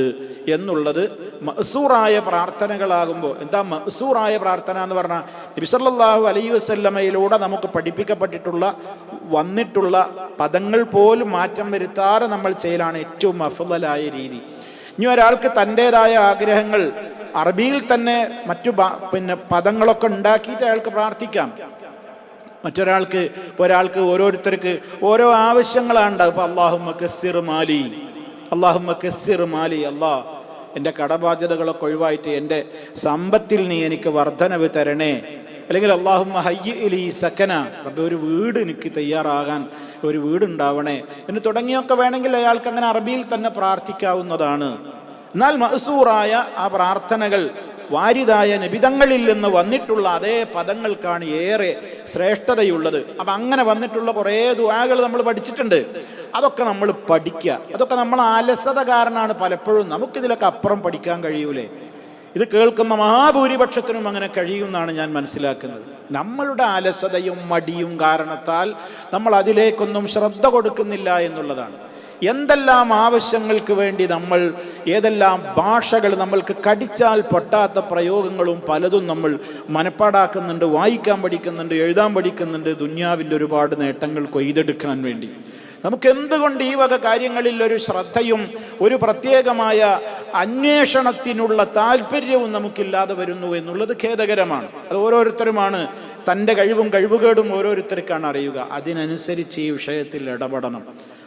എന്നുള്ളത് മഅ്സൂറായ പ്രാർത്ഥനകളാകുമ്പോൾ. എന്താ മഅ്സൂറായ പ്രാർത്ഥന എന്ന് പറഞ്ഞാൽ? നബി സല്ലല്ലാഹു അലൈഹി വസല്ലമയിലൂടെ നമുക്ക് പഠിപ്പിക്കപ്പെട്ടിട്ടുള്ള വന്നിട്ടുള്ള പദങ്ങൾ പോലും മാറ്റം വരുത്താതെ നമ്മൾ ചെയ്യലാണ് ഏറ്റവും അഫ്ളലായ രീതി. ഇനി ഒരാൾക്ക് തൻ്റെതായ ആഗ്രഹങ്ങൾ അറബിയിൽ തന്നെ മറ്റു പദങ്ങളൊക്കെ ഉണ്ടാക്കിയിട്ട് അയാൾക്ക് പ്രാർത്ഥിക്കാം. ഒരാൾക്ക് ഓരോരുത്തർക്ക് ഓരോ ആവശ്യങ്ങളാണ് ഉണ്ടാകും. ഇപ്പം അല്ലാഹുമ്മ കസ്സിർ മാലി, അല്ലാഹുമ്മ കസ്സിർ മാലി, അല്ലാ എൻ്റെ കടബാധ്യതകളൊക്കെ ഒഴിവായിട്ട് എൻ്റെ സമ്പത്തിൽ നീ എനിക്ക് വർധനവ് തരണേ. അല്ലെങ്കിൽ അല്ലാഹുമ്മ ഹയ്യി ലി സക്കന, റബ്ബേ ഒരു വീട് എനിക്ക് തയ്യാറാകാൻ ഒരു വീടുണ്ടാവണേ എന്ന് തുടങ്ങിയൊക്കെ വേണമെങ്കിൽ അയാൾക്ക് അങ്ങനെ അറബിയിൽ തന്നെ പ്രാർത്ഥിക്കാവുന്നതാണ്. എന്നാൽ മഅ്സൂറായ ആ പ്രാർത്ഥനകൾ വാരിദായ നബിതങ്ങളിൽ നിന്ന് വന്നിട്ടുള്ള അതേ പദങ്ങൾക്കാണ് ഏറെ ശ്രേഷ്ഠതയുള്ളത്. അപ്പം അങ്ങനെ വന്നിട്ടുള്ള കുറേ ദുആകൾ നമ്മൾ പഠിച്ചിട്ടുണ്ട്. അതൊക്കെ നമ്മൾ പഠിക്കുക. അതൊക്കെ നമ്മൾ അലസത കാരണമാണ് പലപ്പോഴും. നമുക്കിതിലൊക്കെ അപ്പുറം പഠിക്കാൻ കഴിയൂലേ? ഇത് കേൾക്കുന്ന മഹാഭൂരിപക്ഷത്തിനും അങ്ങനെ കഴിയുമെന്നാണ് ഞാൻ മനസ്സിലാക്കുന്നത്. നമ്മളുടെ അലസതയും മടിയും കാരണത്താൽ നമ്മൾ അതിലേക്കൊന്നും ശ്രദ്ധ കൊടുക്കുന്നില്ല എന്നുള്ളതാണ്. എന്തെല്ലാം ആവശ്യങ്ങൾക്ക് വേണ്ടി നമ്മൾ ഏതെല്ലാം ഭാഷകൾ നമ്മൾക്ക് കടിച്ചാൽ പൊട്ടാത്ത പ്രയോഗങ്ങളും പലതും നമ്മൾ മനപ്പാടാക്കുന്നുണ്ട്, വായിക്കാൻ പഠിക്കുന്നുണ്ട്, എഴുതാൻ പഠിക്കുന്നുണ്ട്, ദുന്യാവിൻ്റെ ഒരുപാട് നേട്ടങ്ങൾ കൊയ്തെടുക്കാൻ വേണ്ടി. നമുക്ക് എന്തുകൊണ്ട് ഈ വക കാര്യങ്ങളിൽ ഒരു ശ്രദ്ധയും ഒരു പ്രത്യേകമായ അന്വേഷണത്തിനുള്ള താല്പര്യവും നമുക്കില്ലാതെ വരുന്നു എന്നുള്ളത് ഖേദകരമാണ്. അത് ഓരോരുത്തരുമാണ് തൻ്റെ കഴിവുകേടും ഓരോരുത്തർക്കാണ് അറിയുക. അതിനനുസരിച്ച് ഈ വിഷയത്തിൽ ഇടപെടണം,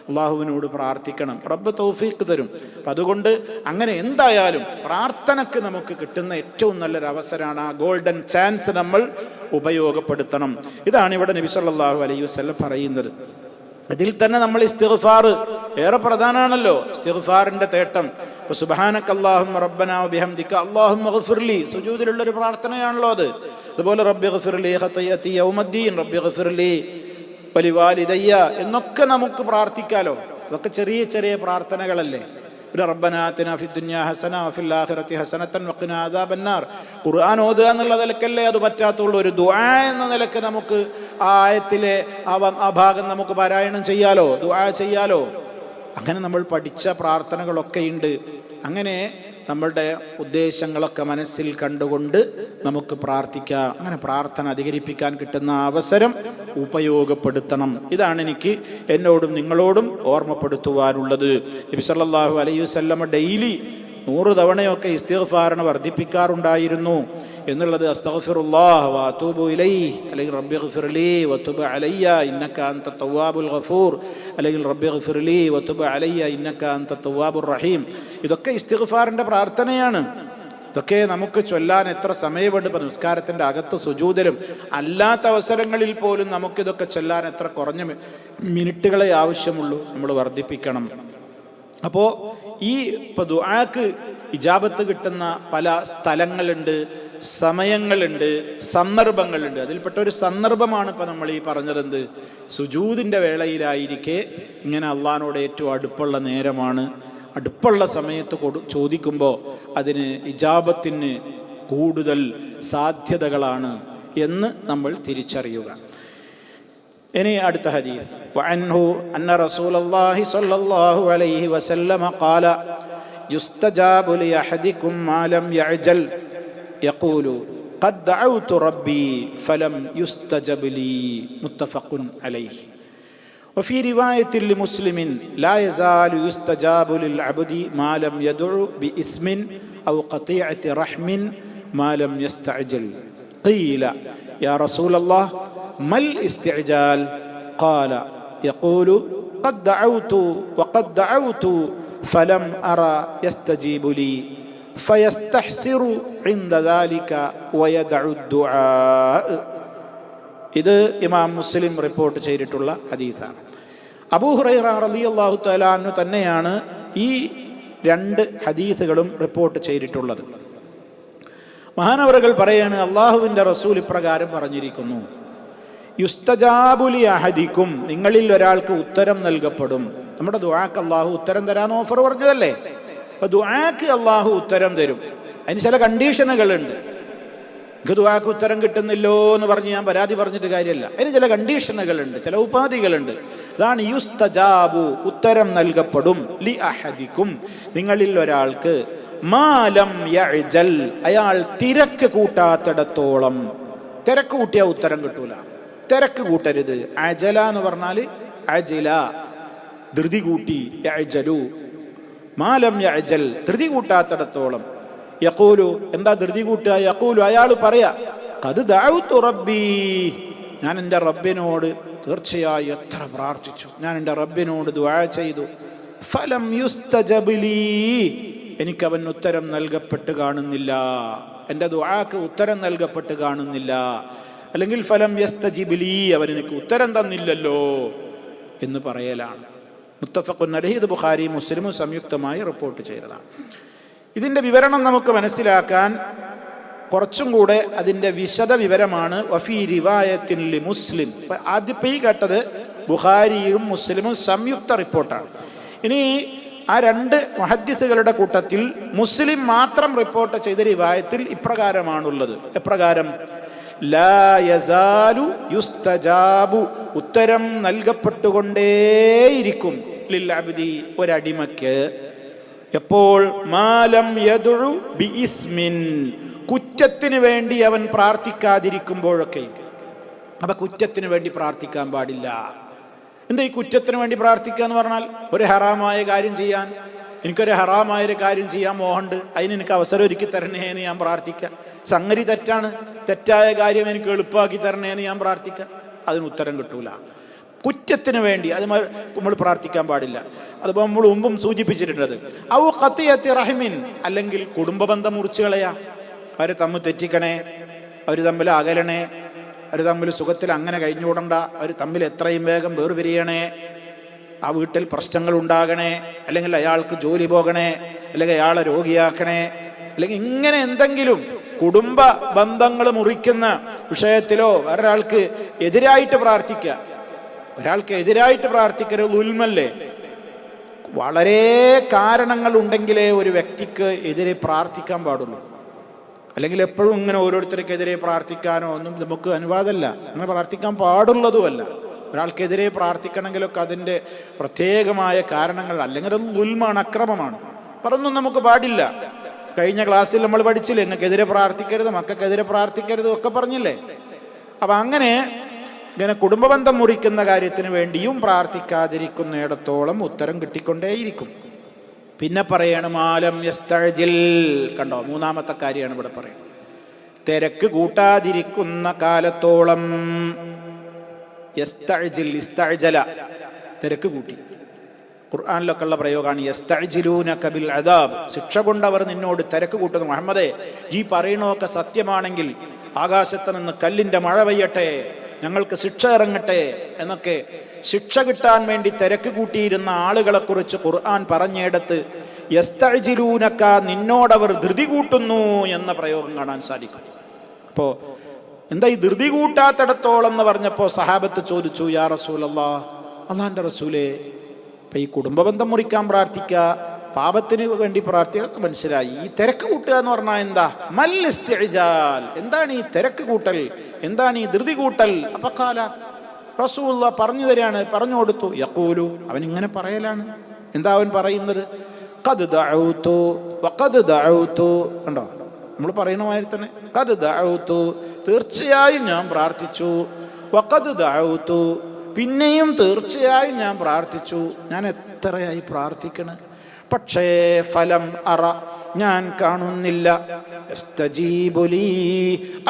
അള്ളാഹുവിനോട് പ്രാർത്ഥിക്കണം, റബ്ബ് തൗഫീഖ് തരും. അപ്പം അതുകൊണ്ട് അങ്ങനെ എന്തായാലും പ്രാർത്ഥനയ്ക്ക് നമുക്ക് കിട്ടുന്ന ഏറ്റവും നല്ലൊരു അവസരമാണ്. ആ ഗോൾഡൻ ചാൻസ് നമ്മൾ ഉപയോഗപ്പെടുത്തണം. ഇതാണ് ഇവിടെ നബി സല്ലല്ലാഹു അലൈഹി വസല്ലം പറയുന്നത്. അതിൽ തന്നെ നമ്മൾ ഇസ്തിഗ്ഫാർ ഏറെ പ്രധാനമാണല്ലോ. ഇസ്തിഗ്ഫാറിന്റെ തേട്ടം. ഇപ്പോൾ സുബ്ഹാനക അല്ലാഹുമ്മ റബ്ബനാ വബിഹംദിക അല്ലാഹുമ്മ ഗ്ഫിർലി സുജൂദിലുള്ളൊരു പ്രാർത്ഥനയാണല്ലോ അത്. അതുപോലെ റബ്ബി ഗ്ഫിർലി ഖതയതി യൗമദ്ദീൻ റബ്ബി ഗ്ഫിർലി വലിവാലിദയ്യ എന്നൊക്കെ നമുക്ക് പ്രാർത്ഥിക്കാലോ. അതൊക്കെ ചെറിയ ചെറിയ പ്രാർത്ഥനകളല്ലേ. പിന്നെ റബ്ബനാ ആതിനാ ഫിദ്ദുനിയാ ഹസന വഫിൽ ആഖിറതി ഹസനതൻ വഖിനാ അദാബന്നാർ. ഖുർആൻ ഓതുക എന്നുള്ള നിലക്കല്ലേ അത് പറ്റാത്തുള്ളൂ. ഒരു ദുആ എന്ന നിലക്ക് നമുക്ക് ആ ആയത്തിലെ ആ ഭാഗം നമുക്ക് പാരായണം ചെയ്യാലോ, ദുആ ചെയ്യാലോ. അങ്ങനെ നമ്മൾ പഠിച്ച പ്രാർത്ഥനകളൊക്കെ ഉണ്ട്. അങ്ങനെ നമ്മളുടെ ഉദ്ദേശങ്ങളൊക്കെ മനസ്സിൽ കണ്ടുകൊണ്ട് നമുക്ക് പ്രാർത്ഥിക്കാം. അങ്ങനെ പ്രാർത്ഥന അധികരിപ്പിക്കാൻ കിട്ടുന്ന അവസരം ഉപയോഗപ്പെടുത്തണം. ഇതാണ് എനിക്ക് എന്നോടും നിങ്ങളോടും ഓർമ്മപ്പെടുത്തുവാനുള്ളത്. നബി സല്ലല്ലാഹു അലൈഹി വസല്ലം ഡെയിലി 100 തവണയൊക്കെ ഇസ്തിഗ്ഫാറിനെ വർദ്ധിപ്പിക്കാറുണ്ടായിരുന്നു എന്നുള്ളത് അസ്തഗ്ഫിറുല്ലാഹ് വ അതൂബു ഇലൈഹി അല്ലെങ്കിൽ റബ്ബി ഗ്ഫിർലി വതുബ് അലയ്യ ഇന്നക അൻത തവ്വാബുൽ ഗഫൂർ അല്ലെങ്കിൽ റബ്ബി ഗ്ഫിർലി വതുബ് അലയ്യ ഇന്നക അൻത തവ്വാബുർ റഹീം. ഇതൊക്കെ ഇസ്തിഗ്ഫാറിൻ്റെ പ്രാർത്ഥനയാണ്. ഇതൊക്കെ നമുക്ക് ചൊല്ലാൻ എത്ര സമയമുണ്ട്? ഇപ്പം നിസ്കാരത്തിൻ്റെ അകത്ത് സുജൂദിലും അല്ലാത്ത അവസരങ്ങളിൽ പോലും നമുക്കിതൊക്കെ ചൊല്ലാൻ എത്ര കുറഞ്ഞ മിനിറ്റുകളെ ആവശ്യമുള്ളൂ. നമ്മൾ വർദ്ധിപ്പിക്കണം. അപ്പോൾ ഇപ്പോൾ ദുആക്ക് ഇജാബത്ത് കിട്ടുന്ന പല സ്ഥലങ്ങളുണ്ട്, സമയങ്ങളുണ്ട്, സന്ദർഭങ്ങളുണ്ട്. അതിൽപ്പെട്ട ഒരു സന്ദർഭമാണ് ഇപ്പോൾ നമ്മൾ ഈ പറഞ്ഞത്. സുജൂദിൻ്റെ വേളയിലായിരിക്കെ ഇങ്ങനെ അള്ളാഹിനോട് ഏറ്റവും അടുപ്പുള്ള നേരമാണ്. അടുപ്പുള്ള സമയത്ത് ചോദിക്കുമ്പോൾ അതിന് ഇജാബത്തിന് കൂടുതൽ സാധ്യതകളാണ് എന്ന് നമ്മൾ തിരിച്ചറിയുക. ഇനി അടുത്ത ഹദീസ്. വഅൻഹു അന്ന റസൂലല്ലാഹി സ്വല്ലല്ലാഹു അലൈഹി വസല്ലമ ഖാല യുസ്തജാബു ലിഅഹദികും മാ ലം യഅജൽ യഖൂലു ഖദ് ദഅഉതു റബ്ബി ഫലം യുസ്തജബ് ലി മുത്തഫഖുൻ അലൈഹി. وفي رواية لمسلم لا يزال يستجاب للعبد ما لم يدع بإثم أو قطيعة رحم ما لم يستعجل. قيل يا رسول الله ما الاستعجال؟ قال يقول قد دعوت وقد دعوت فلم أرى يستجيب لي فيستحسر عند ذلك ويدع الدعاء. ഇത് ഇമാം മുസ്ലിം റിപ്പോർട്ട് ചെയ്തിട്ടുള്ള ഹദീസാണ്. അബൂ ഹുറൈറ റളിയല്ലാഹു തആല അൻഹു തന്നെയാണ് ഈ 2 ഹദീസുകളും റിപ്പോർട്ട് ചെയ്തിട്ടുള്ളത്. മഹാനവറുകൾ പറയാണ്, അള്ളാഹുവിൻ്റെ റസൂൽ ഇപ്രകാരം പറഞ്ഞിരിക്കുന്നു, യുസ്തജാബു ലി അഹദിക്കും, നിങ്ങളിൽ ഒരാൾക്ക് ഉത്തരം നൽകപ്പെടും. നമ്മുടെ ദുആക്ക് അള്ളാഹു ഉത്തരം തരാൻ ഓഫർ പറഞ്ഞതല്ലേ. അപ്പോൾ ദുആക്ക് അള്ളാഹു ഉത്തരം തരും. അതിന് ചില കണ്ടീഷനുകളുണ്ട്. എനിക്ക് ദുആക്ക് ഉത്തരം കിട്ടുന്നില്ലോ എന്ന് പറഞ്ഞ് ഞാൻ പരാതി പറഞ്ഞിട്ട് കാര്യമല്ല. അതിന് ചില കണ്ടീഷനുകളുണ്ട്, ചില ഉപാധികളുണ്ട്. അതാണ് യുസ്തജാബു, ഉത്തരം നൽകപ്പെടും, ലി അഹദിക്കും, നിങ്ങളിൽ ഒരാൾക്ക്, മാലം യഅ്ജൽ, അയാൾ തിരക്ക് കൂട്ടാത്തിടത്തോളം. തിരക്ക് കൂട്ടിയാൽ ഉത്തരം കിട്ടൂല, തിരക്ക് കൂട്ടരുത്. അജല എന്ന് പറഞ്ഞാൽ അജില, ധൃതി കൂട്ടി, യഅ്ജലു, മാലം യഅ്ജൽ, ധൃതി കൂട്ടാത്തിടത്തോളം. യഖൂലു, എന്താ ധൃതി കൂട്ടുക? യഖൂലു, അയാൾ പറയാ, ഖദ് ദഅഉതു റബ്ബി, ഞാൻ എൻ്റെ റബ്ബിനോട് തീർച്ചയായും എത്ര പ്രാർത്ഥിച്ചു, ഞാൻ എൻ്റെ റബ്ബിനോട് ദുആ ചെയ്തു. ഫലം യുസ്തജബ് ലീ, എനിക്കവൻ ഉത്തരം നൽകപ്പെട്ട് കാണുന്നില്ല, എൻ്റെ ദുആക്ക് ഉത്തരം നൽകപ്പെട്ട് കാണുന്നില്ല. അല്ലെങ്കിൽ ഫലം യസ്തജിബ് ലീ, അവൻ എനിക്ക് ഉത്തരം തന്നില്ലല്ലോ എന്ന് പറയലാണ്. മുത്തഫഖുൻ അലൈഹി, ഇത് ബുഖാരി മുസ്ലിമും സംയുക്തമായി റിപ്പോർട്ട് ചെയ്തതാണ്. ഇതിൻ്റെ വിവരണം നമുക്ക് മനസ്സിലാക്കാൻ കുറച്ചും കൂടെ അതിൻ്റെ വിശദ വിവരമാണ് വഫീ റിവായത്തിൻ ലി മുസ്ലിം. ആദ്യത്തെ ഈ കേട്ടത് ബുഖാരിയും മുസ്ലിമും സംയുക്ത റിപ്പോർട്ടാണ്. ഇനി ആ രണ്ട് മുഹദ്ദിസുകളുടെ കൂട്ടത്തിൽ മുസ്ലിം മാത്രം റിപ്പോർട്ട് ചെയ്ത റിവായത്തിൽ ഇപ്രകാരമാണുള്ളത്. എപ്രകാരം? ലാ യസാലു യുസ്തജാബു, ഉത്തരം നൽകപ്പെട്ടുകൊണ്ടേയിരിക്കും, ലിൽ അബ്ദി, ഒരടിമയ്ക്ക്. എപ്പോൾ? മാലം യദ്ഉ ബിഇസ്മിൻ, കുറ്റത്തിന് വേണ്ടി അവൻ പ്രാർത്ഥിക്കാതിരിക്കുമ്പോഴൊക്കെ. അപ്പൊ കുറ്റത്തിന് വേണ്ടി പ്രാർത്ഥിക്കാൻ പാടില്ല. എന്താ ഈ കുറ്റത്തിന് വേണ്ടി പ്രാർത്ഥിക്കുക എന്ന് പറഞ്ഞാൽ? ഒരു ഹറാമായ കാര്യം ചെയ്യാൻ, എനിക്കൊരു ഹറാമായൊരു കാര്യം ചെയ്യാൻ മോഹമുണ്ട്, അതിന് എനിക്ക് അവസരം ഒരുക്കി തരണേ എന്ന് ഞാൻ പ്രാർത്ഥിക്കുക. സംഗതി തെറ്റാണ്, തെറ്റായ കാര്യം എനിക്ക് എളുപ്പമാക്കി തരണേ എന്ന് ഞാൻ പ്രാർത്ഥിക്കുക, അതിന് ഉത്തരം കിട്ടൂല. കുറ്റത്തിന് വേണ്ടി അത് നമ്മൾ പ്രാർത്ഥിക്കാൻ പാടില്ല. അതിപ്പോൾ നമ്മൾ മുമ്പും സൂചിപ്പിച്ചിട്ടുള്ളത്. ഔ ഖത്തിയത്തി റഹിമിൻ, അല്ലെങ്കിൽ കുടുംബ ബന്ധം മുറിച്ചു കളയാ, അവർ തമ്മിൽ തെറ്റിക്കണേ, അവർ തമ്മിൽ അകലണേ, അവർ തമ്മിൽ സുഖത്തിൽ അങ്ങനെ കഴിഞ്ഞുകൂടണ്ട, അവർ തമ്മിൽ എത്രയും വേഗം വേർപിരിയണേ, ആ വീട്ടിൽ പ്രശ്നങ്ങൾ ഉണ്ടാകണേ, അല്ലെങ്കിൽ അയാൾക്ക് ജോലി പോകണേ, അല്ലെങ്കിൽ അയാളെ രോഗിയാക്കണേ, അല്ലെങ്കിൽ ഇങ്ങനെ എന്തെങ്കിലും കുടുംബ ബന്ധങ്ങൾ മുറിക്കുന്ന വിഷയത്തിലോ ഒരാൾക്ക് എതിരായിട്ട് പ്രാർത്ഥിക്കുക. ഒരാൾക്ക് എതിരായിട്ട് പ്രാർത്ഥിക്കരുത്, ഉൽമല്ലേ. വളരെ കാരണങ്ങൾ ഉണ്ടെങ്കിലേ ഒരു വ്യക്തിക്ക് എതിരെ പ്രാർത്ഥിക്കാൻ പാടുള്ളൂ. അല്ലെങ്കിൽ എപ്പോഴും ഇങ്ങനെ ഓരോരുത്തർക്കെതിരെ പ്രാർത്ഥിക്കാനോ ഒന്നും നമുക്ക് അനുവാദമല്ല, അങ്ങനെ പ്രാർത്ഥിക്കാൻ പാടുള്ളതുമല്ല. ഒരാൾക്കെതിരെ പ്രാർത്ഥിക്കണമെങ്കിലൊക്കെ അതിൻ്റെ പ്രത്യേകമായ കാരണങ്ങൾ, അല്ലെങ്കിൽ അത് ഉൽമാണ്, അക്രമമാണ്, അതൊന്നും നമുക്ക് പാടില്ല. കഴിഞ്ഞ ക്ലാസ്സിൽ നമ്മൾ പഠിച്ചില്ലേ, നിങ്ങൾക്കെതിരെ പ്രാർത്ഥിക്കരുത്, മക്കൾക്കെതിരെ പ്രാർത്ഥിക്കരുത് ഒക്കെ പറഞ്ഞില്ലേ. അപ്പം അങ്ങനെ ഇങ്ങനെ കുടുംബബന്ധം മുറിക്കുന്ന കാര്യത്തിന് വേണ്ടിയും പ്രാർത്ഥിക്കാതിരിക്കുന്നിടത്തോളം ഉത്തരം കിട്ടിക്കൊണ്ടേയിരിക്കും. പിന്നെ പറയാണ് മാലം യസ്തഅ്ജിൽ, കണ്ടോ, മൂന്നാമത്തെ കാര്യമാണ് ഇവിടെ പറയുന്നത്. തിരക്ക് കൂട്ടാതിരിക്കുന്ന കാലത്തോളം. യസ്തഅ്ജിൽ, ഇസ്തഅ്ജല, തിരക്ക് കൂട്ടി. ഖുർആനിലൊക്കെ ഉള്ള പ്രയോഗമാണ് യസ്തഅ്ജിലൂനക ബിൽ അദാബ്, ശിക്ഷ കൊണ്ടവർ നിന്നോട് തിരക്ക് കൂട്ടുന്നു. മുഹമ്മദേ, ഈ പറയണമൊക്കെ സത്യമാണെങ്കിൽ ആകാശത്ത് നിന്ന് കല്ലിൻ്റെ മഴ പെയ്യട്ടെ, ഞങ്ങൾക്ക് ശിക്ഷ ഇറങ്ങട്ടെ എന്നൊക്കെ ശിക്ഷ കിട്ടാൻ വേണ്ടി തിരക്ക് കൂട്ടിയിരുന്ന ആളുകളെ കുറിച്ച് ഖുർആൻ പറഞ്ഞിടത്ത് യസ്തഅ്ജിലൂനക, നിന്നോടവർ ധൃതി കൂട്ടുന്നു എന്ന പ്രയോഗം കാണാൻ സാധിക്കും. അപ്പോൾ എന്താ ഈ ധൃതി കൂട്ടാത്തിടത്തോളം എന്ന് പറഞ്ഞപ്പോൾ സഹാബത്ത് ചോദിച്ചു, യാ റസൂലല്ലാഹ്, അല്ലാഹുവിൻ്റെ റസൂലേ, ഇപ്പം ഈ കുടുംബബന്ധം മുറിക്കാൻ പ്രാർത്ഥിക്കുക, പാപത്തിന് വേണ്ടി പ്രാർത്ഥിക്കുക മനസ്സിലായി, ഈ തിരക്ക് കൂട്ടുക എന്ന് പറഞ്ഞാൽ എന്താ? മൽ ഇസ്തിഅ്ജാൽ, എന്താണ് ഈ തിരക്ക് കൂട്ടൽ, എന്താണ് ഈ ധൃതി കൂട്ടൽ? അപ്പൊ ഖാല, റസൂലുള്ളാഹി പറഞ്ഞു തരാണ്, പറഞ്ഞു കൊടുത്തു. യഖൂലു, അവൻ ഇങ്ങനെ പറയലാണ്. എന്താ അവൻ പറയുന്നത്? ഖദ് ദഅഉതു വഖദ് ദഅഉതു, കണ്ടോ, നമ്മൾ പറയുന്ന മാതിരി തന്നെ. ഖദ് ദഅഉതു, തീർച്ചയായും ഞാൻ പ്രാർത്ഥിച്ചു. വഖദ് ദഅഉതു, പിന്നെയും തീർച്ചയായും ഞാൻ പ്രാർത്ഥിച്ചു. ഞാൻ എത്രയായി പ്രാർത്ഥിക്കണേ, പക്ഷേ ഫലം അറ, ഞാൻ കാണുന്നില്ല. യസ്തജീബു ലീ,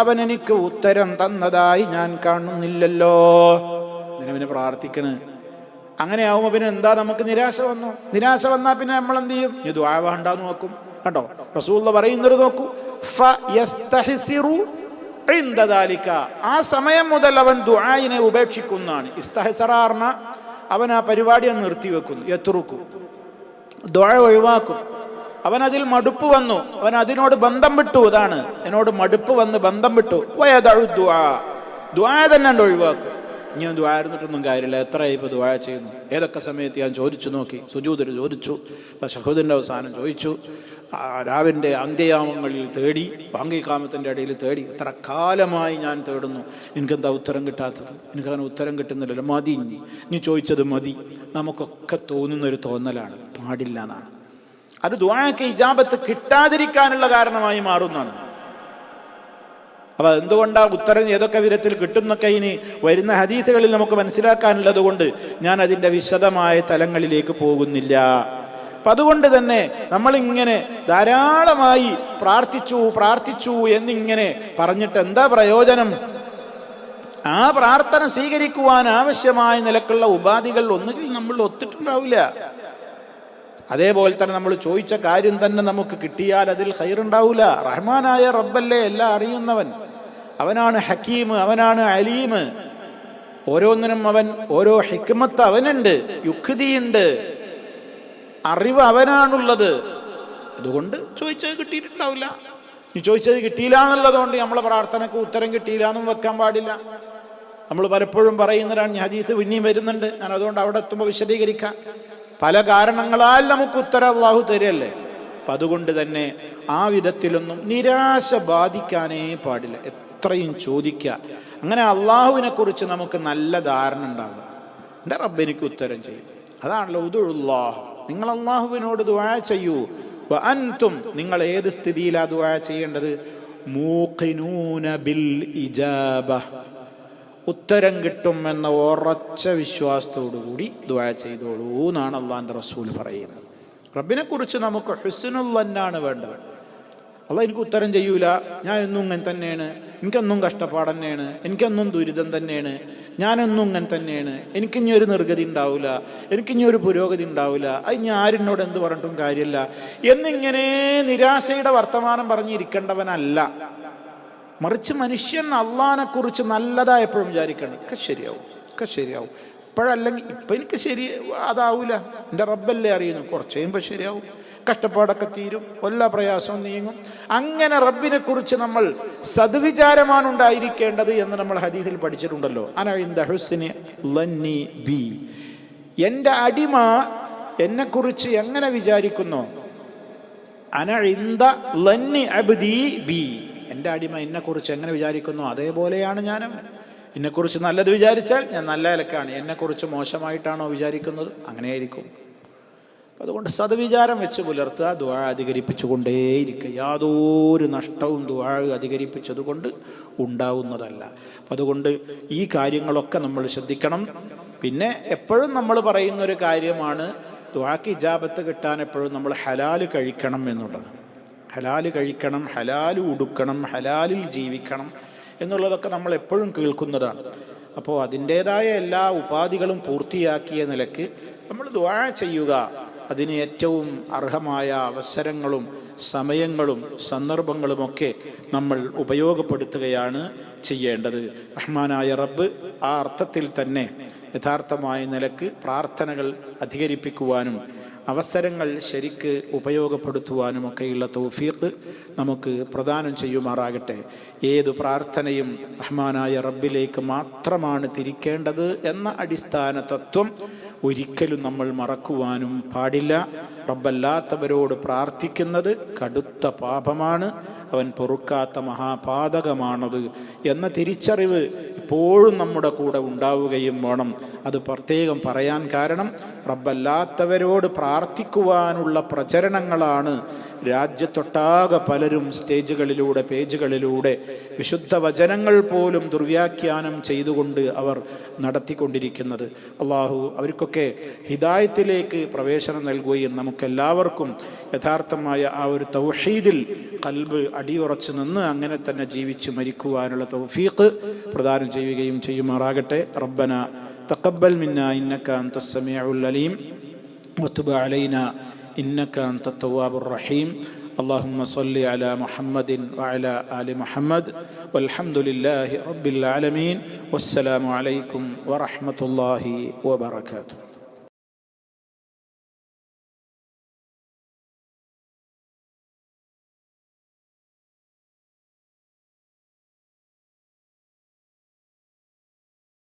അവൻ എനിക്ക് ഉത്തരം തന്നതായി ഞാൻ കാണുന്നില്ലല്ലോ. ഇതിനെ പ്രാർത്ഥിക്കണേ. അങ്ങനെ ആവുമ്പോൾ പിന്നെ എന്താ, നമുക്ക് നിരാശ വന്നു. നിരാശ വന്നാൽ പിന്നെ നമ്മൾ എന്ത് ചെയ്യും? ഇത് ദുആ വേണ്ടാന്ന് നോക്കും. കണ്ടോ, റസൂലുള്ളാഹി പറയുന്നത് നോക്കൂ. ഫയസ്തഹ്സിറു ഇൻദ ദാലിക, ആ സമയം മുതൽ അവൻ ദുആയിനെ ഉപേക്ഷിക്കുന്നതാണ്. ഇസ്തഹ്സറാർന, അവൻ ആ പരിപാടി നിർത്തിവെക്കുന്നു. യത്റുക്കു, ദുആ ഒഴിവാക്കും. അവൻ അതിൽ മടുപ്പ് വന്നു, അവൻ അതിനോട് ബന്ധം വിട്ടു. അതാണ്, എന്നോട് മടുപ്പ് വന്ന് ബന്ധം വിട്ടു. വയദഉ ദുആ, ദുആ തന്നെ ഒഴിവാക്കും. ഞാൻ ദുആ ഇരുന്നിട്ടൊന്നും കാര്യമില്ല, എത്രയായി ഇപ്പോൾ ദുആ ചെയ്യുന്നു. ഏതൊക്കെ സമയത്ത് ഞാൻ ചോദിച്ചു നോക്കി, സുജൂദിൽ ചോദിച്ചു, തശഹുദിൻ്റെ അവസാനം ചോദിച്ചു, രാവിൻ്റെ അന്ത്യയാമങ്ങളിൽ തേടി, ബാങ്കിക്കാമത്തിൻ്റെ ഇടയിൽ തേടി, എത്ര കാലമായി ഞാൻ തേടുന്നു, എനിക്കെന്താ ഉത്തരം കിട്ടാത്തത്, എനിക്കങ്ങനെ ഉത്തരം കിട്ടുന്നില്ലല്ലോ, മതി, നീ ചോദിച്ചത് മതി, നമുക്കൊക്കെ തോന്നുന്നൊരു തോന്നലാണ്. പാടില്ല എന്നാണ്. അത് ദുആക്ക് ഇജാബത്ത് കിട്ടാതിരിക്കാനുള്ള കാരണമായി മാറുന്നതാണ്. അപ്പോൾ എന്തുകൊണ്ടാണ് ഉത്തരം ഏതൊക്കെ വിധത്തിൽ കിട്ടുന്നൊക്കെ ഇനി വരുന്ന ഹദീസുകളിൽ നമുക്ക് മനസ്സിലാക്കാനുള്ളത് കൊണ്ട് ഞാൻ അതിൻ്റെ വിശദമായ തലങ്ങളിലേക്ക് പോകുന്നില്ല. അപ്പം അതുകൊണ്ട് തന്നെ നമ്മളിങ്ങനെ ധാരാളമായി പ്രാർത്ഥിച്ചു എന്നിങ്ങനെ പറഞ്ഞിട്ട് എന്താ പ്രയോജനം? ആ പ്രാർത്ഥന സ്വീകരിക്കുവാൻ ആവശ്യമായ നിലക്കുള്ള ഉപാധികൾ ഒന്നുകിൽ നമ്മൾ ഒത്തിട്ടുണ്ടാവില്ല. അതേപോലെ തന്നെ നമ്മൾ ചോദിച്ച കാര്യം തന്നെ നമുക്ക് കിട്ടിയാൽ അതിൽ ഖൈറുണ്ടാവില്ല. റഹ്മാനായ റബ്ബല്ലേ, എല്ലാം അറിയുന്നവൻ, അവനാണ് ഹക്കീം, അവനാണ് അലീം. ഓരോന്നിനും അവൻ ഓരോ ഹിക്മത്ത് അവനുണ്ട്, യുക്തിയുണ്ട്, അറിവ് അവനാണുള്ളത്. അതുകൊണ്ട് ചോദിച്ചത് കിട്ടിയിട്ടുണ്ടാവില്ല. നീ ചോദിച്ചത് കിട്ടിയില്ല എന്നുള്ളതുകൊണ്ട് നമ്മളെ പ്രാർത്ഥനയ്ക്ക് ഉത്തരം കിട്ടിയില്ല എന്നും വെക്കാൻ പാടില്ല. നമ്മൾ പലപ്പോഴും പറയുന്നതാണ്, ഹദീസ് പിന്നെയും വരുന്നുണ്ട്, ഞാൻ അതുകൊണ്ട് അവിടെ എത്തുമ്പോൾ വിശദീകരിക്കാം. പല കാരണങ്ങളാൽ നമുക്ക് ഉത്തരം അള്ളാഹു തരുമല്ലേ. അപ്പം അതുകൊണ്ട് തന്നെ ആ വിധത്തിലൊന്നും നിരാശ ബാധിക്കാനേ പാടില്ല. എത്രയും ചോദിക്കുക. അങ്ങനെ അള്ളാഹുവിനെ കുറിച്ച് നമുക്ക് നല്ല ധാരണ ഉണ്ടാവുക. എൻ്റെ റബ്ബ് എനിക്ക് ഉത്തരം ചെയ്യും. അതാണല്ലോ ഉദുഉല്ലാഹ്, നിങ്ങൾ അള്ളാഹുവിനോട് ദുആ ചെയ്യൂ. വഅൻതും, നിങ്ങൾ ഏത് സ്ഥിതിയിലാണ് ദുആ ചെയ്യേണ്ടത്? മൂഖിനൂന ബിൽ ഇജാബ, ഉത്തരം കിട്ടുമെന്ന ഉറച്ച വിശ്വാസത്തോടു കൂടി ദുആ ചെയ്തോളൂ എന്നാണ് അള്ളാഹിൻ്റെ റസൂൽ പറയുന്നത്. റബ്ബിനെ കുറിച്ച് നമുക്ക് ഹുസ്നുൽ ദന്നാണ് വേണ്ടത്. അള്ളാഹ് എനിക്ക് ഉത്തരം ചെയ്യൂല, ഞാൻ എന്നും ഇങ്ങനെ തന്നെയാണ്, എനിക്കെന്നും കഷ്ടപ്പാട് തന്നെയാണ്, എനിക്കെന്നും ദുരിതം തന്നെയാണ്, ഞാനെന്നും ഇങ്ങനെ തന്നെയാണ്, എനിക്കിനി ഒരു നിർഗതി ഉണ്ടാവില്ല, എനിക്കിനി ഒരു പുരോഗതി ഉണ്ടാവില്ല, അത് ഞാൻ ആരിനോട് എന്ത് പറഞ്ഞിട്ടും കാര്യമില്ല എന്നിങ്ങനെ നിരാശയുടെ വർത്തമാനം പറഞ്ഞിരിക്കേണ്ടവനല്ല. മറിച്ച് മനുഷ്യൻ അള്ളാഹിനെ കുറിച്ച് നല്ലതാ എപ്പോഴും വിചാരിക്കണം. ഒക്കെ ശരിയാവും. ഇപ്പോഴല്ലെങ്കിൽ ഇപ്പം എനിക്ക് ശരി അതാവൂല, എൻ്റെ റബ്ബല്ലേ അറിയുന്നു, കുറച്ച് കഴിയുമ്പോൾ ശരിയാവും, കഷ്ടപ്പാടൊക്കെ തീരും, എല്ലാ പ്രയാസവും നീങ്ങും. അങ്ങനെ റബ്ബിനെ കുറിച്ച് നമ്മൾ സദ്വിചാരമാണ് ഉണ്ടായിരിക്കേണ്ടത് എന്ന് നമ്മൾ ഹദീസിൽ പഠിച്ചിട്ടുണ്ടല്ലോ. അന ഇൻദ ഹുസ്നി ലന്നി ബി, എൻ്റെ അടിമ എന്നെക്കുറിച്ച് എങ്ങനെ വിചാരിക്കുന്നു. അന ഇൻദ ലന്നി അബ്ദി ബി, എൻ്റെ അടിമ എന്നെക്കുറിച്ച് എങ്ങനെ വിചാരിക്കുന്നു അതേപോലെയാണ് ഞാൻ. എന്നെക്കുറിച്ച് നല്ലത് വിചാരിച്ചാൽ ഞാൻ നല്ല നിലക്കാണ്, എന്നെക്കുറിച്ച് മോശമായിട്ടാണോ വിചാരിക്കുന്നത് അങ്ങനെയായിരിക്കും. അതുകൊണ്ട് സദ്വിചാരം വെച്ച് പുലർത്തുക, ദുആ അധികരിപ്പിച്ചുകൊണ്ടേയിരിക്കുക. യാതൊരു നഷ്ടവും ദുആ അധികരിപ്പിച്ചതുകൊണ്ട് ഉണ്ടാവുന്നതല്ല. അതുകൊണ്ട് ഈ കാര്യങ്ങളൊക്കെ നമ്മൾ ശ്രദ്ധിക്കണം. പിന്നെ എപ്പോഴും നമ്മൾ പറയുന്നൊരു കാര്യമാണ് ദുആക്ക് ഇജാബത്ത് കിട്ടാൻ എപ്പോഴും നമ്മൾ ഹലാല് കഴിക്കണം എന്നുള്ളത്. ഹലാല് കഴിക്കണം, ഹലാല് ഉടുക്കണം, ഹലാലിൽ ജീവിക്കണം എന്നുള്ളതൊക്കെ നമ്മൾ എപ്പോഴും കേൾക്കുന്നതാണ്. അപ്പോൾ അതിൻ്റേതായ എല്ലാ ഉപാധികളും പൂർത്തിയാക്കിയ നിലക്ക് നമ്മൾ ദുആ ചെയ്യുക. അതിന് ഏറ്റവും അർഹമായ അവസരങ്ങളും സമയങ്ങളും സന്ദർഭങ്ങളുമൊക്കെ നമ്മൾ ഉപയോഗപ്പെടുത്തുകയാണ് ചെയ്യേണ്ടത്. റഹ്മാനായ റബ്ബ് ആ അർത്ഥത്തിൽ തന്നെ യഥാർത്ഥമായ നിലക്ക് പ്രാർത്ഥനകൾ അധികരിപ്പിക്കുവാനും അവസരങ്ങൾ ശരിക്ക് ഉപയോഗപ്പെടുത്തുവാനുമൊക്കെയുള്ള തൗഫീഖ് നമുക്ക് പ്രദാനം ചെയ്യുമാറാകട്ടെ. ഏതു പ്രാർത്ഥനയും റഹ്മാനായ റബ്ബിലേക്ക് മാത്രമാണ് തിരിക്കേണ്ടത് എന്ന അടിസ്ഥാന തത്വം ഒരിക്കലും നമ്മൾ മറക്കുവാനും പാടില്ല. റബ്ബല്ലാത്തവരോട് പ്രാർത്ഥിക്കുന്നത് കടുത്ത പാപമാണ്, അവൻ പൊറുക്കാത്ത മഹാപാതകമാണത് എന്ന തിരിച്ചറിവ് എപ്പോഴും നമ്മുടെ കൂടെ ഉണ്ടാവുകയും വേണം. അത് പ്രത്യേകം പറയാൻ കാരണം റബ്ബല്ലാത്തവരോട് പ്രാർത്ഥിക്കുവാനുള്ള പ്രചരണങ്ങളാണ് രാജ്യത്തൊട്ടാകെ പലരും സ്റ്റേജുകളിലൂടെ പേജുകളിലൂടെ വിശുദ്ധ വചനങ്ങൾ പോലും ദുർവ്യാഖ്യാനം ചെയ്തുകൊണ്ട് അവർ നടത്തിക്കൊണ്ടിരിക്കുന്നത്. അള്ളാഹു അവർക്കൊക്കെ ഹിദായത്തിലേക്ക് പ്രവേശനം നൽകുകയും നമുക്കെല്ലാവർക്കും യഥാർത്ഥമായ ആ ഒരു തൗഹീദിൽ ഖൽബ് അടിയുറച്ചു നിന്ന് അങ്ങനെ തന്നെ ജീവിച്ച് മരിക്കുവാനുള്ള തൗഫീഖ് പ്രദാനം ചെയ്യുകയും ചെയ്യുമാറാകട്ടെ. റബ്ബന തഖബ്ബൽ മിന്നാ ഇന്നക അൻതസ് സമീഉൽ അലീം വതുബ് അലൈനാ ഇന്നക അൻതത് തവ്വാബുർ റഹീം. اللهم صل على محمد وعلى آل محمد والحمد لله رب العالمين والسلام عليكم ورحمة الله وبركاته.